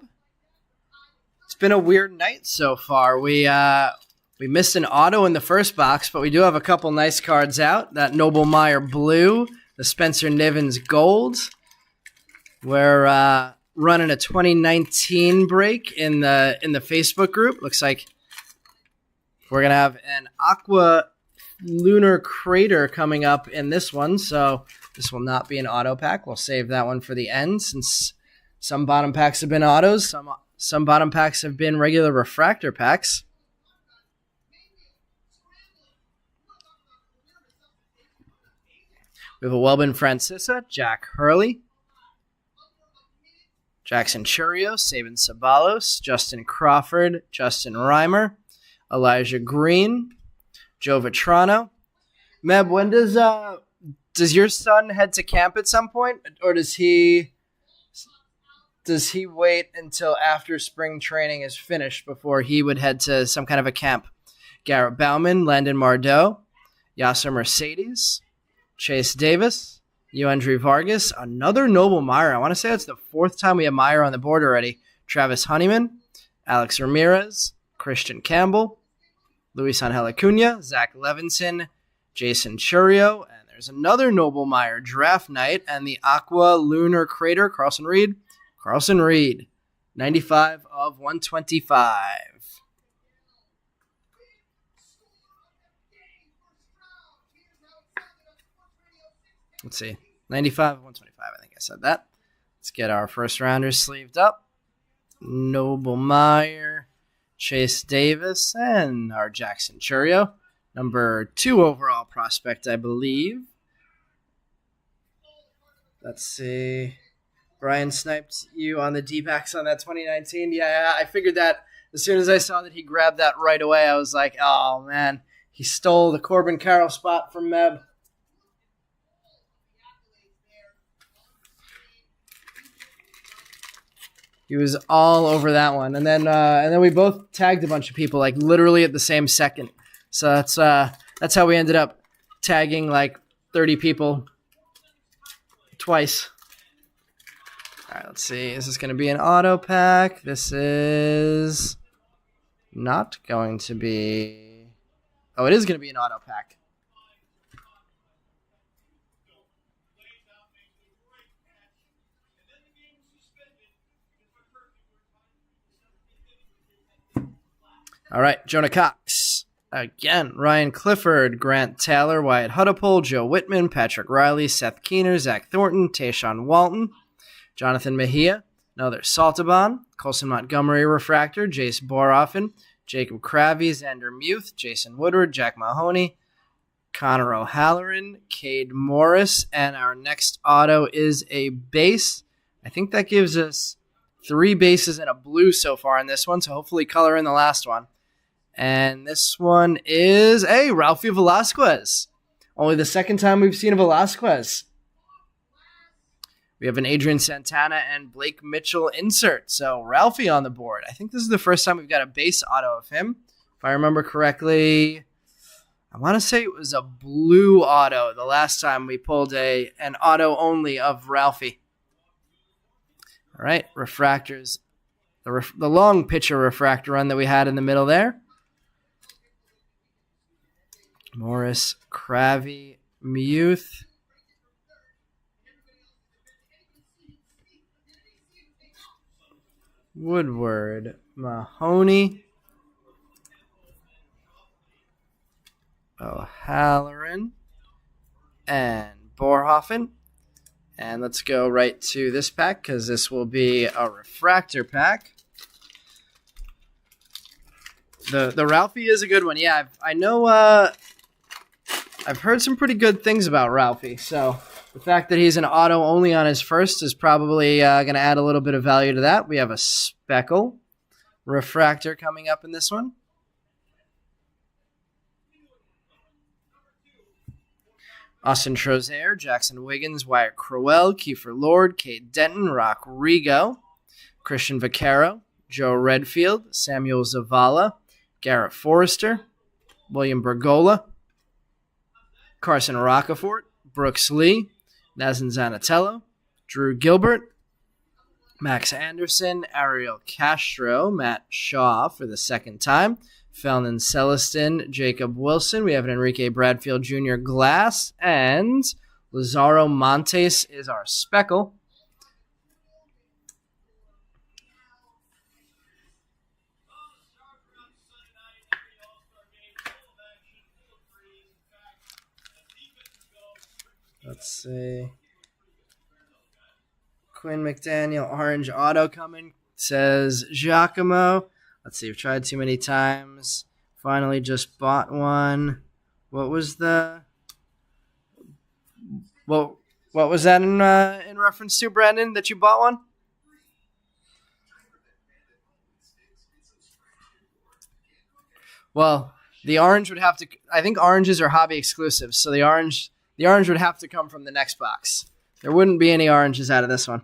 It's been a weird night so far. We missed an auto in the first box, but we do have a couple nice cards out. That Noble Meyer blue, the Spencer Nivens gold. We're running a 2019 break in the Facebook group. Looks like we're gonna have an Aqua Lunar Crater coming up in this one, so this will not be an auto pack. We'll save that one for the end since some bottom packs have been autos, some bottom packs have been regular refractor packs. We have a Welbin Francisa, Jack Hurley, Jackson Churios, Sabin Sabalos, Justin Crawford, Justin Reimer, Elijah Green, Joe Vitrano. Meb, when does your son head to camp at some point, or does he wait until after spring training is finished before he would head to some kind of a camp? Garrett Bowman, Landon Mardeau, Yasser Mercedes, Chase Davis, Euandre Vargas, another Noble Meyer. I want to say that's the fourth time we have Meyer on the board already. Travis Honeyman, Alex Ramirez, Christian Campbell, Luis Angel Acuna, Zach Levinson, Jason Churio, and there's another Noble Meyer draft night, and the Aqua Lunar Crater, Carlson Reed, 95 of 125. Let's see, 95 of 125, I think I said that. Let's get our first rounders sleeved up. Noble Meyer, Chase Davis, and our Jackson Churio. Number 2 overall prospect, I believe. Let's see. Brian sniped you on the D-backs on that 2019. Yeah, I figured that as soon as I saw that he grabbed that right away, I was like, oh, man. He stole the Corbin Carroll spot from Meb. He was all over that one, and then we both tagged a bunch of people like literally at the same second. So that's how we ended up tagging like 30 people twice. All right, let's see. Is this going to be an auto pack? This is not going to be. Oh, it is going to be an auto pack. All right, Jonah Cox. Again, Ryan Clifford, Grant Taylor, Wyatt Huddapole, Joe Whitman, Patrick Riley, Seth Keener, Zach Thornton, Tayshawn Walton, Jonathan Mejia, another Saltabon, Colson Montgomery Refractor, Jace Boroffin, Jacob Cravey, Xander Muth, Jason Woodward, Jack Mahoney, Connor O'Halloran, Cade Morris, and our next auto is a base. I think that gives us 3 bases and a blue so far in this one, so hopefully color in the last one. And this one is a Ralphie Velasquez. Only the second time we've seen a Velasquez. We have an Adrian Santana and Blake Mitchell insert. So Ralphie on the board. I think this is the first time we've got a base auto of him. If I remember correctly, I want to say it was a blue auto the last time we pulled an auto only of Ralphie. All right, refractors. The long pitcher refractor run that we had in the middle there. Morris, Cravey, Muth. Woodward, Mahoney, O'Halloran, and Borhoffen. And let's go right to this pack because this will be a refractor pack. The Ralphie is a good one. Yeah, I know. I've heard some pretty good things about Ralphie. So the fact that he's an auto only on his first is probably going to add a little bit of value to that. We have a Speckle refractor coming up in this one. Austin Trozaire, Jackson Wiggins, Wyatt Crowell, Kiefer Lord, Cade Denton, Rock Rigo, Christian Vaccaro, Joe Redfield, Samuel Zavala, Garrett Forrester, William Bergola, Carson Roccaforte, Brooks Lee, Nazem Zanatello, Drew Gilbert, Max Anderson, Ariel Castro, Matt Shaw for the second time, Felton Celestin, Jacob Wilson. We have an Enrique Bradfield Jr. Glass, and Lazaro Montes is our speckle. Let's see. Quinn McDaniel, orange auto coming. Says Giacomo. Let's see. We've tried too many times. Finally just bought one. What was the... What was that in reference to, Brandon, that you bought one? Well, the orange would have to... I think oranges are hobby exclusives, so the orange would have to come from the next box. There wouldn't be any oranges out of this one.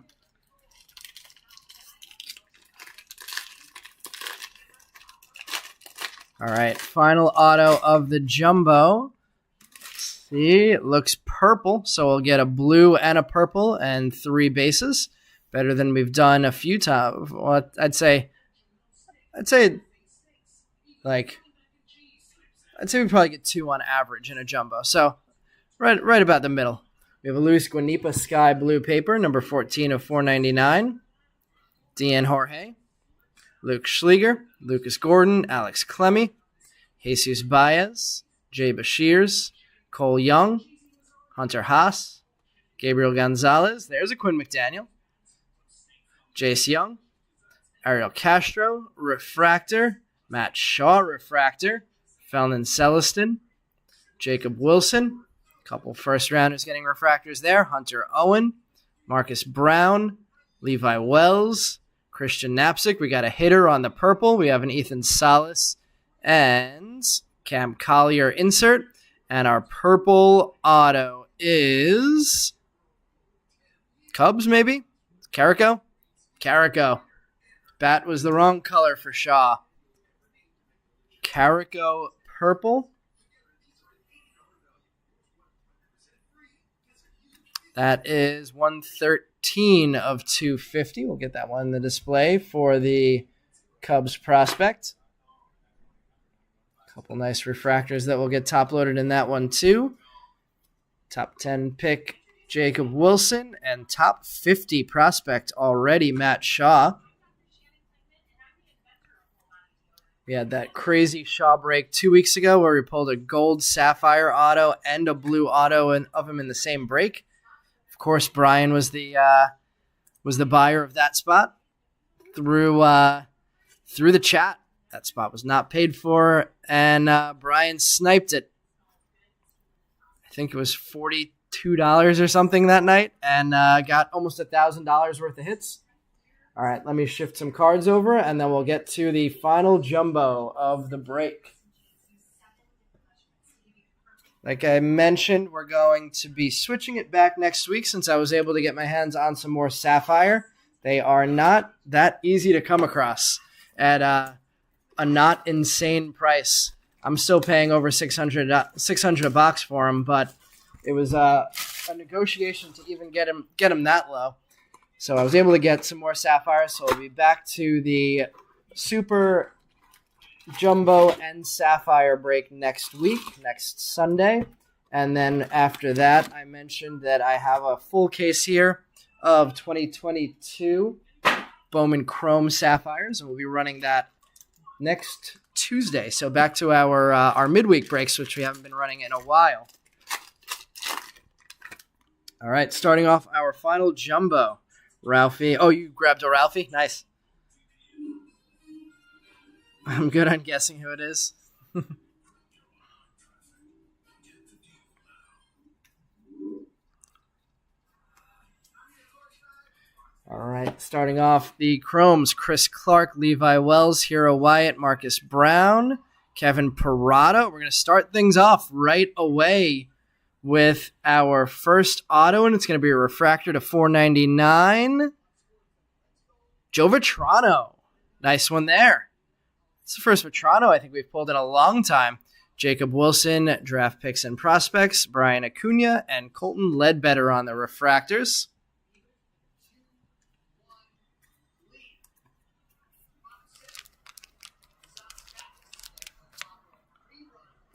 All right, final auto of the jumbo. Let's see, it looks purple, so we'll get a blue and a purple and 3 bases. Better than we've done a few times. Well, I'd say we probably get 2 on average in a jumbo. So right about the middle. We have a Luis Guanipa Sky Blue paper, number 14 of 499. Dean Jorge. Luke Schleger, Lucas Gordon, Alex Clemmy, Jesus Baez, Jay Bashirs, Cole Young, Hunter Haas, Gabriel Gonzalez. There's a Quinn McDaniel. Jace Young, Ariel Castro, Refractor, Matt Shaw, Refractor, Felton Celestin, Jacob Wilson, a couple first-rounders getting refractors there, Hunter Owen, Marcus Brown, Levi Wells, Christian Knapsick. We got a hitter on the purple. We have an Ethan Salas and Cam Collier insert. And our purple auto is Cubs, maybe? Carrico? Carrico. Bat was the wrong color for Shaw. Carrico purple. That is 113 of 250. We'll get that one in the display for the Cubs prospect. A couple nice refractors that will get top-loaded in that one, too. Top 10 pick, Jacob Wilson. And top 50 prospect already, Matt Shaw. We had that crazy Shaw break 2 weeks ago where we pulled a gold sapphire auto and a blue auto of him in the same break. Of course, Brian was the buyer of that spot through the chat. That spot was not paid for, and Brian sniped it. I think it was $42 or something that night, and got almost $1,000 worth of hits. All right, let me shift some cards over, and then we'll get to the final jumbo of the break. Like I mentioned, we're going to be switching it back next week since I was able to get my hands on some more Sapphire. They are not that easy to come across at a not insane price. I'm still paying over $600 a box for them, but it was a negotiation to even get them that low. So I was able to get some more Sapphire, so we'll be back to the Super Jumbo and Sapphire break next week, next Sunday. And then after that, I mentioned that I have a full case here of 2022 Bowman Chrome Sapphires, and we'll be running that next Tuesday. So back to our midweek breaks, which we haven't been running in a while. All right, starting off our final jumbo. Ralphie. Oh, you grabbed a Ralphie? Nice. I'm good on guessing who it is. All right, starting off the Chromes, Chris Clark, Levi Wells, Hero Wyatt, Marcus Brown, Kevin Parada. We're going to start things off right away with our first auto, and it's going to be a refractor to 499. Joe Vitrano. Nice one there. It's the first Vitrano I think we've pulled in a long time. Jacob Wilson, draft picks and prospects, Brian Acuna, and Colton Ledbetter on the refractors.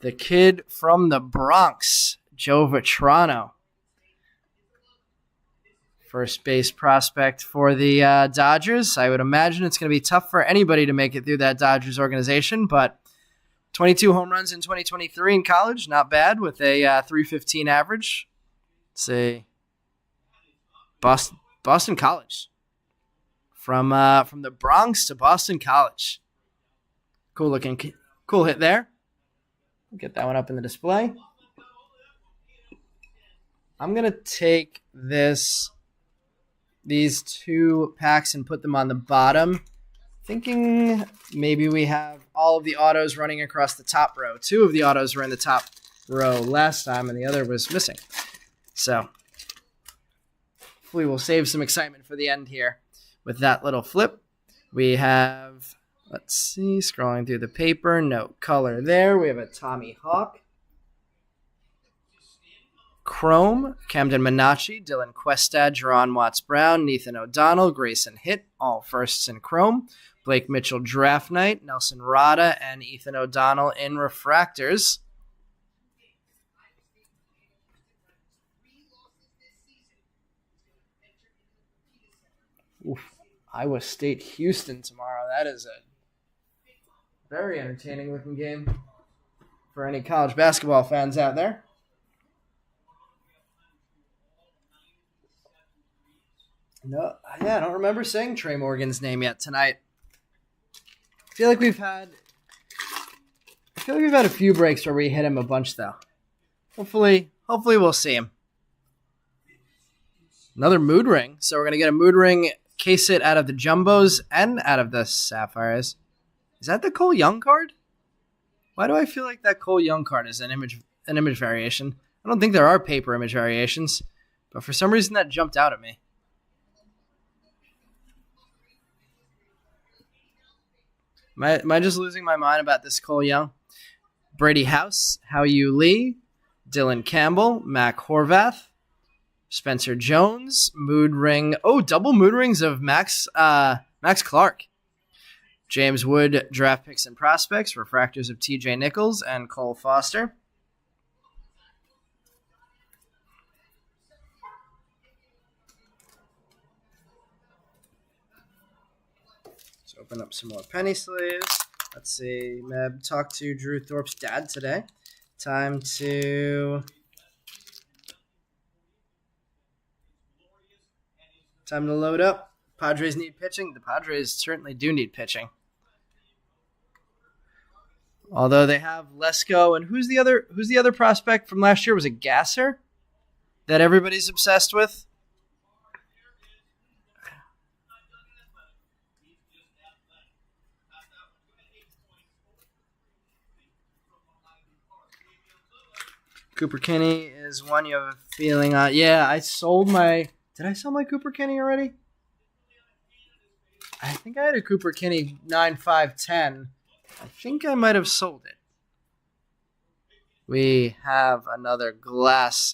The kid from the Bronx, Joe Vitrano. First base prospect for the Dodgers. I would imagine it's going to be tough for anybody to make it through that Dodgers organization, but 22 home runs in 2023 in college, not bad, with a 315 average. Say Boston College. From the Bronx to Boston College. Cool hit there. Get that one up in the display. I'm going to take these two packs and put them on the bottom. Thinking maybe we have all of the autos running across the top row. 2 of the autos were in the top row last time, and the other was missing. So hopefully we'll save some excitement for the end here with that little flip. We have, let's see, scrolling through the paper, no color there. We have a Tommy Hawk. Chrome, Camden Minacci, Dylan Questad, Jerron Watts-Brown, Nathan O'Donnell, Grayson Hitt, all firsts in Chrome. Blake Mitchell, Draft Night, Nelson Rada, and Ethan O'Donnell in refractors. Oof. Iowa State, Houston tomorrow. That is a very entertaining looking game for any college basketball fans out there. No, yeah, I don't remember saying Trey Morgan's name yet tonight. I feel like we've had a few breaks where we hit him a bunch though. Hopefully we'll see him. Another mood ring. So we're gonna get a mood ring case hit out of the jumbos and out of the sapphires. Is that the Cole Young card? Why do I feel like that Cole Young card is an image variation? I don't think there are paper image variations, but for some reason that jumped out at me. Am I just losing my mind about this Cole Young? Brady House, Hao-Yu Lee, Dylan Campbell, Mac Horvath, Spencer Jones, mood ring. Oh, double mood rings of Max Clark. James Wood, draft picks and prospects, refractors of TJ Nichols and Cole Foster. Open up some more penny sleeves. Let's see. Meb talked to Drew Thorpe's dad today. Time to load up. Padres need pitching. The Padres certainly do need pitching. Although they have Lesko, and who's the other prospect from last year? Was it Gasser that everybody's obsessed with? Cooper Kinney is one you have a feeling on. Yeah, I sold my... Did I sell my Cooper Kinney already? I think I had a Cooper Kinney 9.510. I think I might have sold it. We have another glass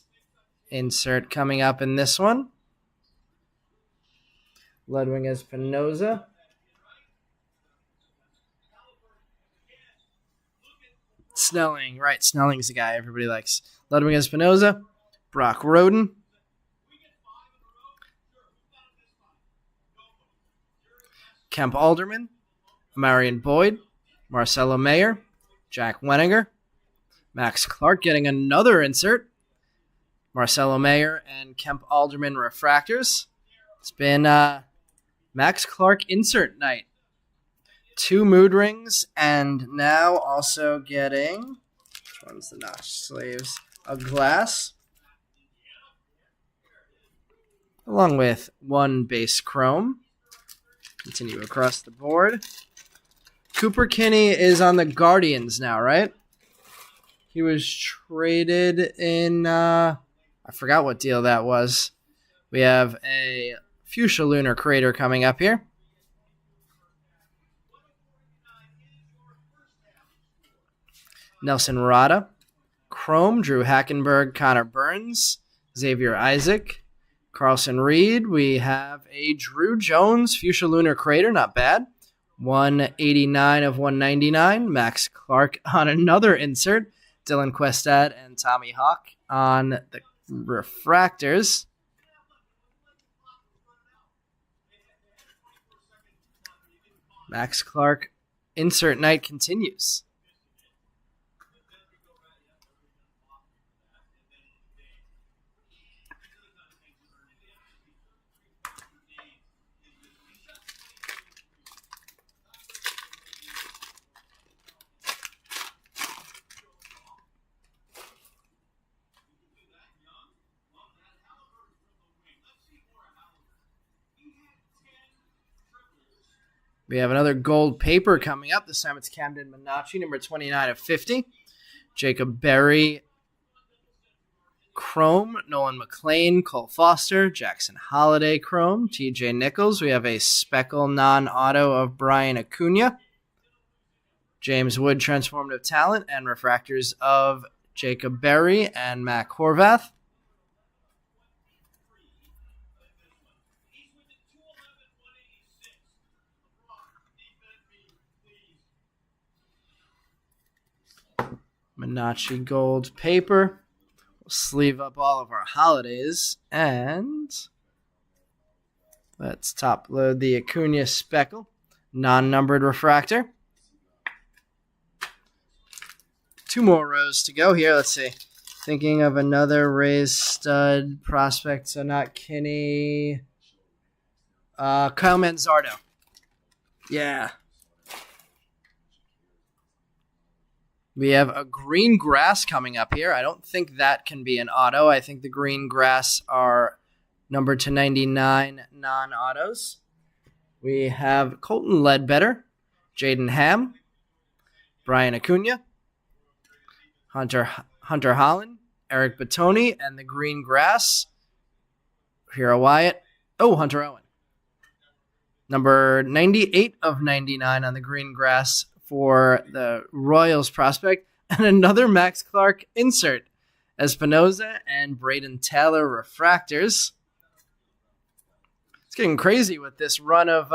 insert coming up in this one. Ludwig Espinoza. Snelling, right. Snelling's the guy everybody likes. Ludwig Espinoza, Brock Roden, Kemp Alderman, Marion Boyd, Marcelo Mayer, Jack Wenninger, Max Clark getting another insert, Marcelo Mayer and Kemp Alderman refractors. It's been Max Clark insert night. 2 mood rings, and now also getting, which one's the notch sleeves? A glass, along with 1 base chrome. Continue across the board. Cooper Kinney is on the Guardians now, right? He was traded in, I forgot what deal that was. We have a Fuchsia Lunar Crater coming up here. Nelson Rada, Chrome, Drew Hackenberg, Connor Burns, Xavier Isaac, Carlson Reed. We have a Drew Jones Fuchsia Lunar Crater, not bad. 189 of 199. Max Clark on another insert. Dylan Questad and Tommy Hawk on the refractors. Max Clark insert night continues. We have another gold paper coming up. This time it's Camden Minacci, number 29 of 50. Jacob Berry, Chrome. Nolan McLean, Cole Foster. Jackson Holiday, Chrome. TJ Nichols. We have a Speckle non-auto of Brian Acuna. James Wood, Transformative Talent. And refractors of Jacob Berry and Mac Horvath. Minacci gold paper. We'll sleeve up all of our holidays. And let's top load the Acuna Speckle. Non-numbered refractor. 2 more rows to go here. Let's see. Thinking of another Rays stud prospect. So not Kinney. Kyle Manzardo. Yeah. We have a green grass coming up here. I don't think that can be an auto. I think the green grass are numbered to 99 non-autos. We have Colton Ledbetter, Jaden Ham, Brian Acuna, Hunter Holland, Eric Batoni, and the green grass, Hero Wyatt. Oh, Hunter Owen. Number 98 of 99 on the green grass for the Royals prospect, and another Max Clark insert. Espinoza and Braden Taylor refractors. It's getting crazy with this run of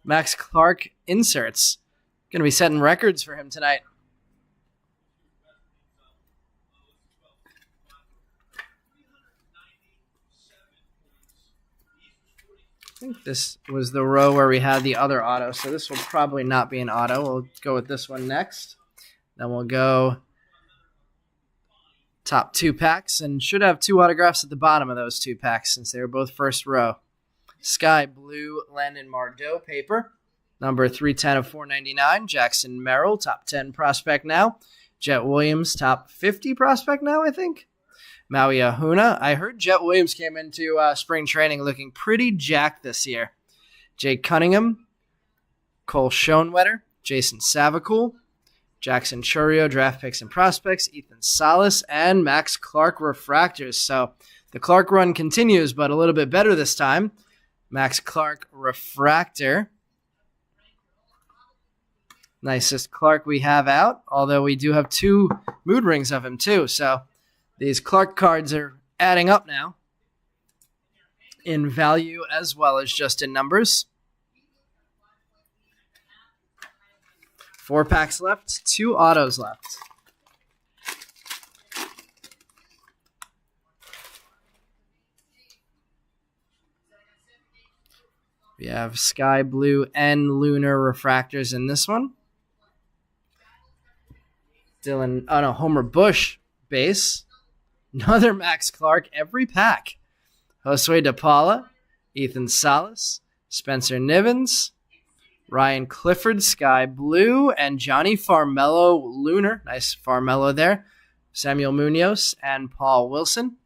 Max Clark inserts. Going to be setting records for him tonight. I think this was the row where we had the other auto, so this will probably not be an auto. We'll go with this one next. Then we'll go top 2 packs, and should have 2 autographs at the bottom of those 2 packs since they were both first row. Sky Blue Landon Mardeau paper, number 310 of 499. Jackson Merrill, top 10 prospect now. Jet Williams, top 50 prospect now, I think. Maui Ahuna. I heard Jet Williams came into spring training looking pretty jacked this year. Jake Cunningham, Cole Schoenwetter, Jason Savacool, Jackson Churio, draft picks and prospects, Ethan Salas, and Max Clark refractors. So the Clark run continues, but a little bit better this time. Max Clark refractor. Nicest Clark we have out, although we do have 2 mood rings of him too, so these Clark cards are adding up now in value as well as just in numbers. 4 packs left, 2 autos left. We have Sky Blue and Lunar refractors in this one. Homer Bush base. Another Max Clark every pack. Josue De Paula, Ethan Salas, Spencer Nivens, Ryan Clifford, Sky Blue, and Johnny Farmello, Lunar. Nice Farmello there. Samuel Munoz and Paul Wilson.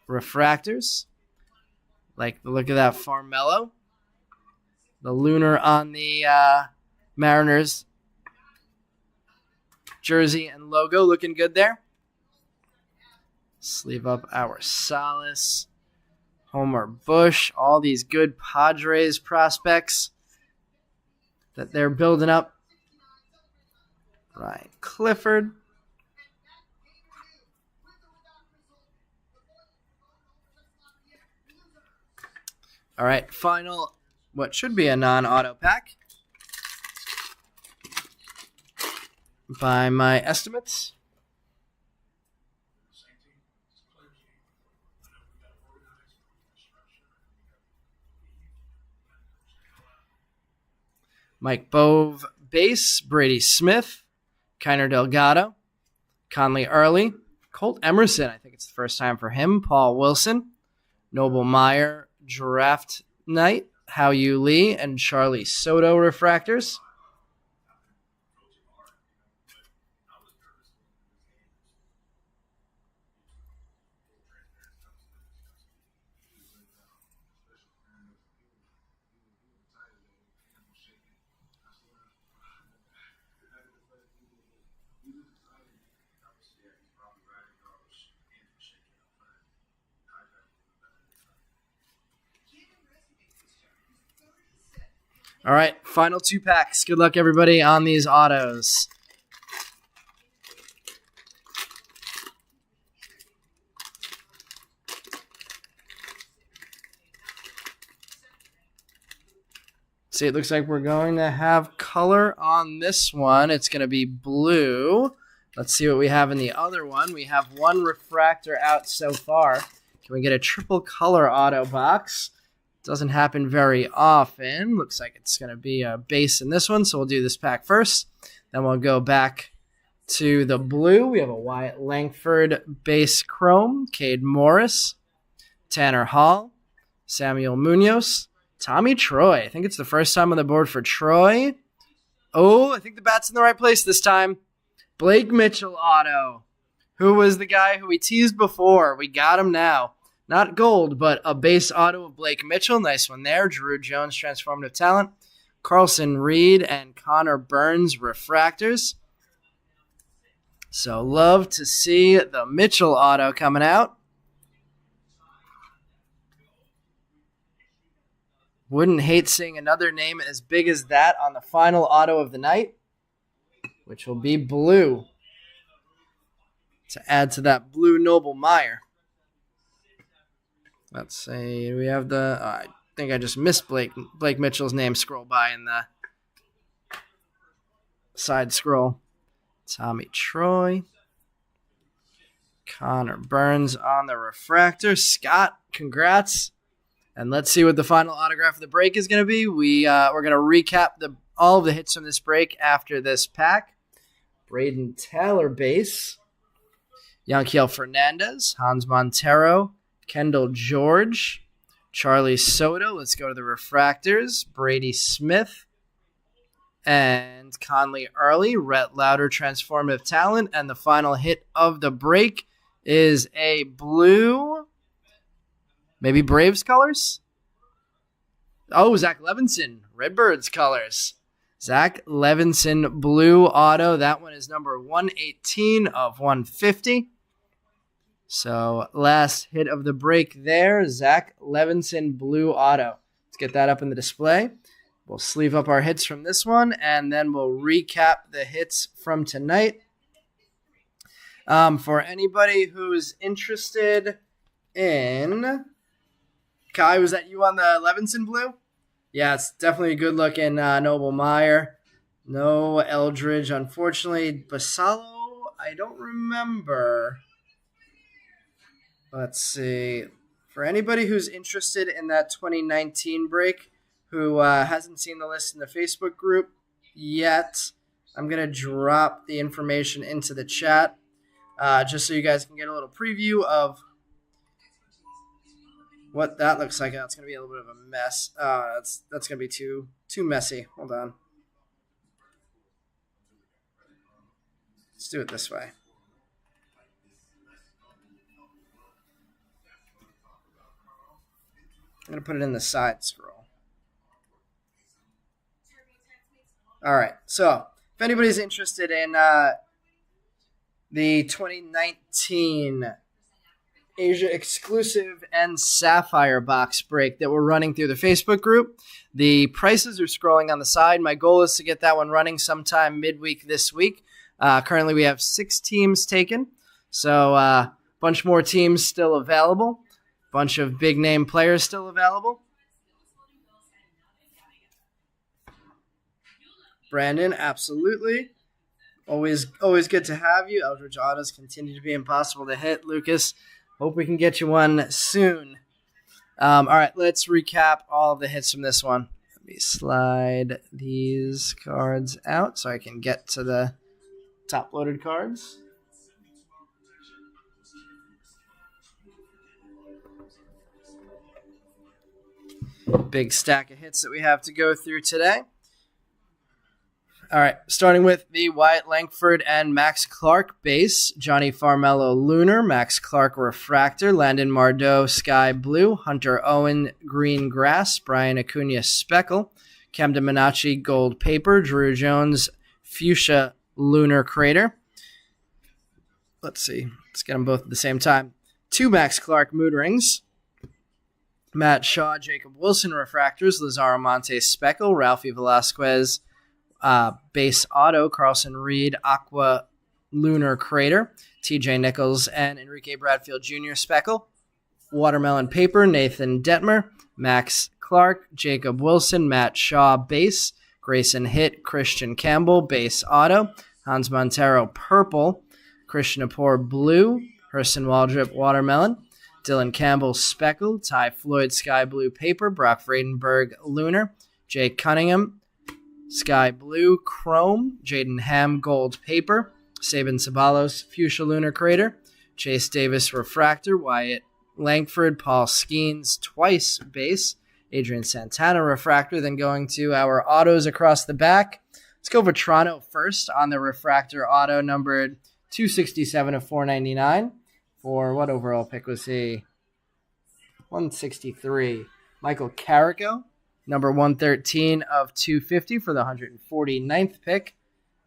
Refractors. Like the look of that Farmello. The Lunar on the Mariners jersey and logo looking good there. Sleeve up our Salas, Homer Bush, all these good Padres prospects that they're building up. Ryan Clifford. All right, final, what should be a non-auto pack. by my estimates. Mike Bove, base. Brady Smith, Kiner Delgado, Conley Early, Colt Emerson, I think it's the first time for him, Paul Wilson, Noble Meyer, Draft Knight, Hao Yu Lee, and Charlie Soto refractors. All right, final 2 packs. Good luck, everybody, on these autos. See, it looks like we're going to have color on this one. It's going to be blue. Let's see what we have in the other one. We have 1 refractor out so far. Can we get a triple color auto box? Doesn't happen very often. Looks like it's going to be a base in this one, so we'll do this pack first. Then we'll go back to the blue. We have a Wyatt Langford base chrome, Cade Morris, Tanner Hall, Samuel Munoz, Tommy Troy. I think it's the first time on the board for Troy. Oh, I think the bat's in the right place this time. Blake Mitchell auto. Who was the guy who we teased before? We got him now. Not gold, but a base auto of Blake Mitchell. Nice one there. Drew Jones, transformative talent. Carlson Reed and Connor Burns, refractors. So love to see the Mitchell auto coming out. Wouldn't hate seeing another name as big as that on the final auto of the night, which will be blue, to add to that blue Noble Meyer. Let's see. We have the... I think I just missed Blake Mitchell's name scroll by in the side scroll. Tommy Troy. Connor Burns on the refractor. Scott, congrats. And let's see what the final autograph of the break is going to be. We're going to recap all of the hits from this break after this pack. Braden Taylor base. Yanquiel Fernandez. Hans Montero. Kendall George. Charlie Soto. Let's go to the refractors. Brady Smith. And Conley Early. Rhett Lauder, transformative talent. And the final hit of the break is a blue... Maybe Braves colors? Oh, Zach Levinson, Redbirds colors. Zach Levinson blue auto. That one is number 118 of 150. So last hit of the break there, Zach Levinson blue auto. Let's get that up in the display. We'll sleeve up our hits from this one, and then we'll recap the hits from tonight. For anybody who's interested in... Kai, was that you on the Levinson blue? Yeah, it's definitely a good-looking Noble Meyer. No Eldridge, unfortunately. Basalo, I don't remember. Let's see. For anybody who's interested in that 2019 break, who hasn't seen the list in the Facebook group yet, I'm going to drop the information into the chat just so you guys can get a little preview of what that looks like. It's going to be a little bit of a mess. That's going to be too messy. Hold on. Let's do it this way. I'm going to put it in the side scroll. All right. So if anybody's interested in the 2019 Asia exclusive and Sapphire box break that we're running through the Facebook group, the prices are scrolling on the side. My goal is to get that one running sometime midweek this week. Currently we have 6 teams taken, so a bunch more teams still available, bunch of big name players still available. Brandon, absolutely. Always good to have you. Eldridge Autos continue to be impossible to hit. Lucas, hope we can get you one soon. All right, let's recap all of the hits from this one. Let me slide these cards out so I can get to the top-loaded cards. Big stack of hits that we have to go through today. All right, starting with the Wyatt Langford and Max Clark base, Johnny Farmello Lunar, Max Clark Refractor, Landon Mardeau Sky Blue, Hunter Owen Green Grass, Brian Acuna Speckle, Camden Minacci Gold Paper, Drew Jones Fuchsia Lunar Crater. Let's see, let's get them both at the same time. 2 Max Clark Mood Rings, Matt Shaw Jacob Wilson Refractors, Lazaro Montes Speckle, Ralphie Velasquez base auto, Carlson Reed Aqua Lunar Crater, TJ Nichols and Enrique Bradfield Jr. Speckle, Watermelon Paper, Nathan Detmer, Max Clark, Jacob Wilson, Matt Shaw base, Grayson Hitt, Christian Campbell base auto, Hans Montero Purple, Christian Apor Blue, Hurston Waldrop Watermelon, Dylan Campbell Speckle, Ty Floyd Sky Blue Paper, Brock Vredenberg Lunar, Jake Cunningham Sky Blue Chrome, Jaden Ham Gold Paper, Sabin Sabalos Fuchsia Lunar Crater, Chase Davis Refractor, Wyatt Langford, Paul Skeens twice base, Adrian Santana Refractor. Then going to our autos across the back. Let's go for Toronto first on the Refractor auto numbered 267 of 499. For what overall pick was he? 163. Michael Carrico. Number 113 of 250 for the 149th pick.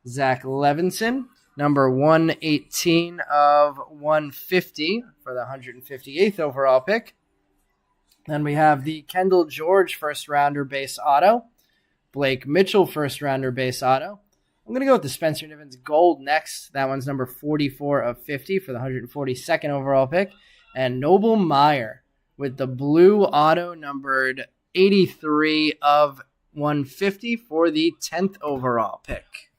Zach Levinson. Number 118 of 150 for the 158th overall pick. Then we have the Kendall George first-rounder base auto. Blake Mitchell first-rounder base auto. I'm going to go with the Spencer Nivens Gold next. That one's number 44 of 50 for the 142nd overall pick. And Noble Meyer with the blue auto numbered 83 of 150 for the 10th overall pick.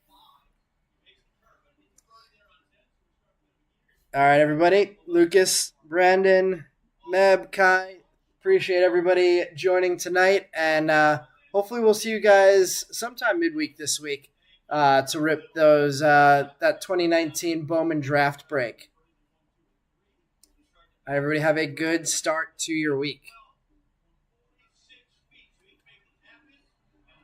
All right, everybody. Lucas, Brandon, Meb, Kai, appreciate everybody joining tonight. And hopefully we'll see you guys sometime midweek this week to rip those that 2019 Bowman draft break. All right, everybody have a good start to your week.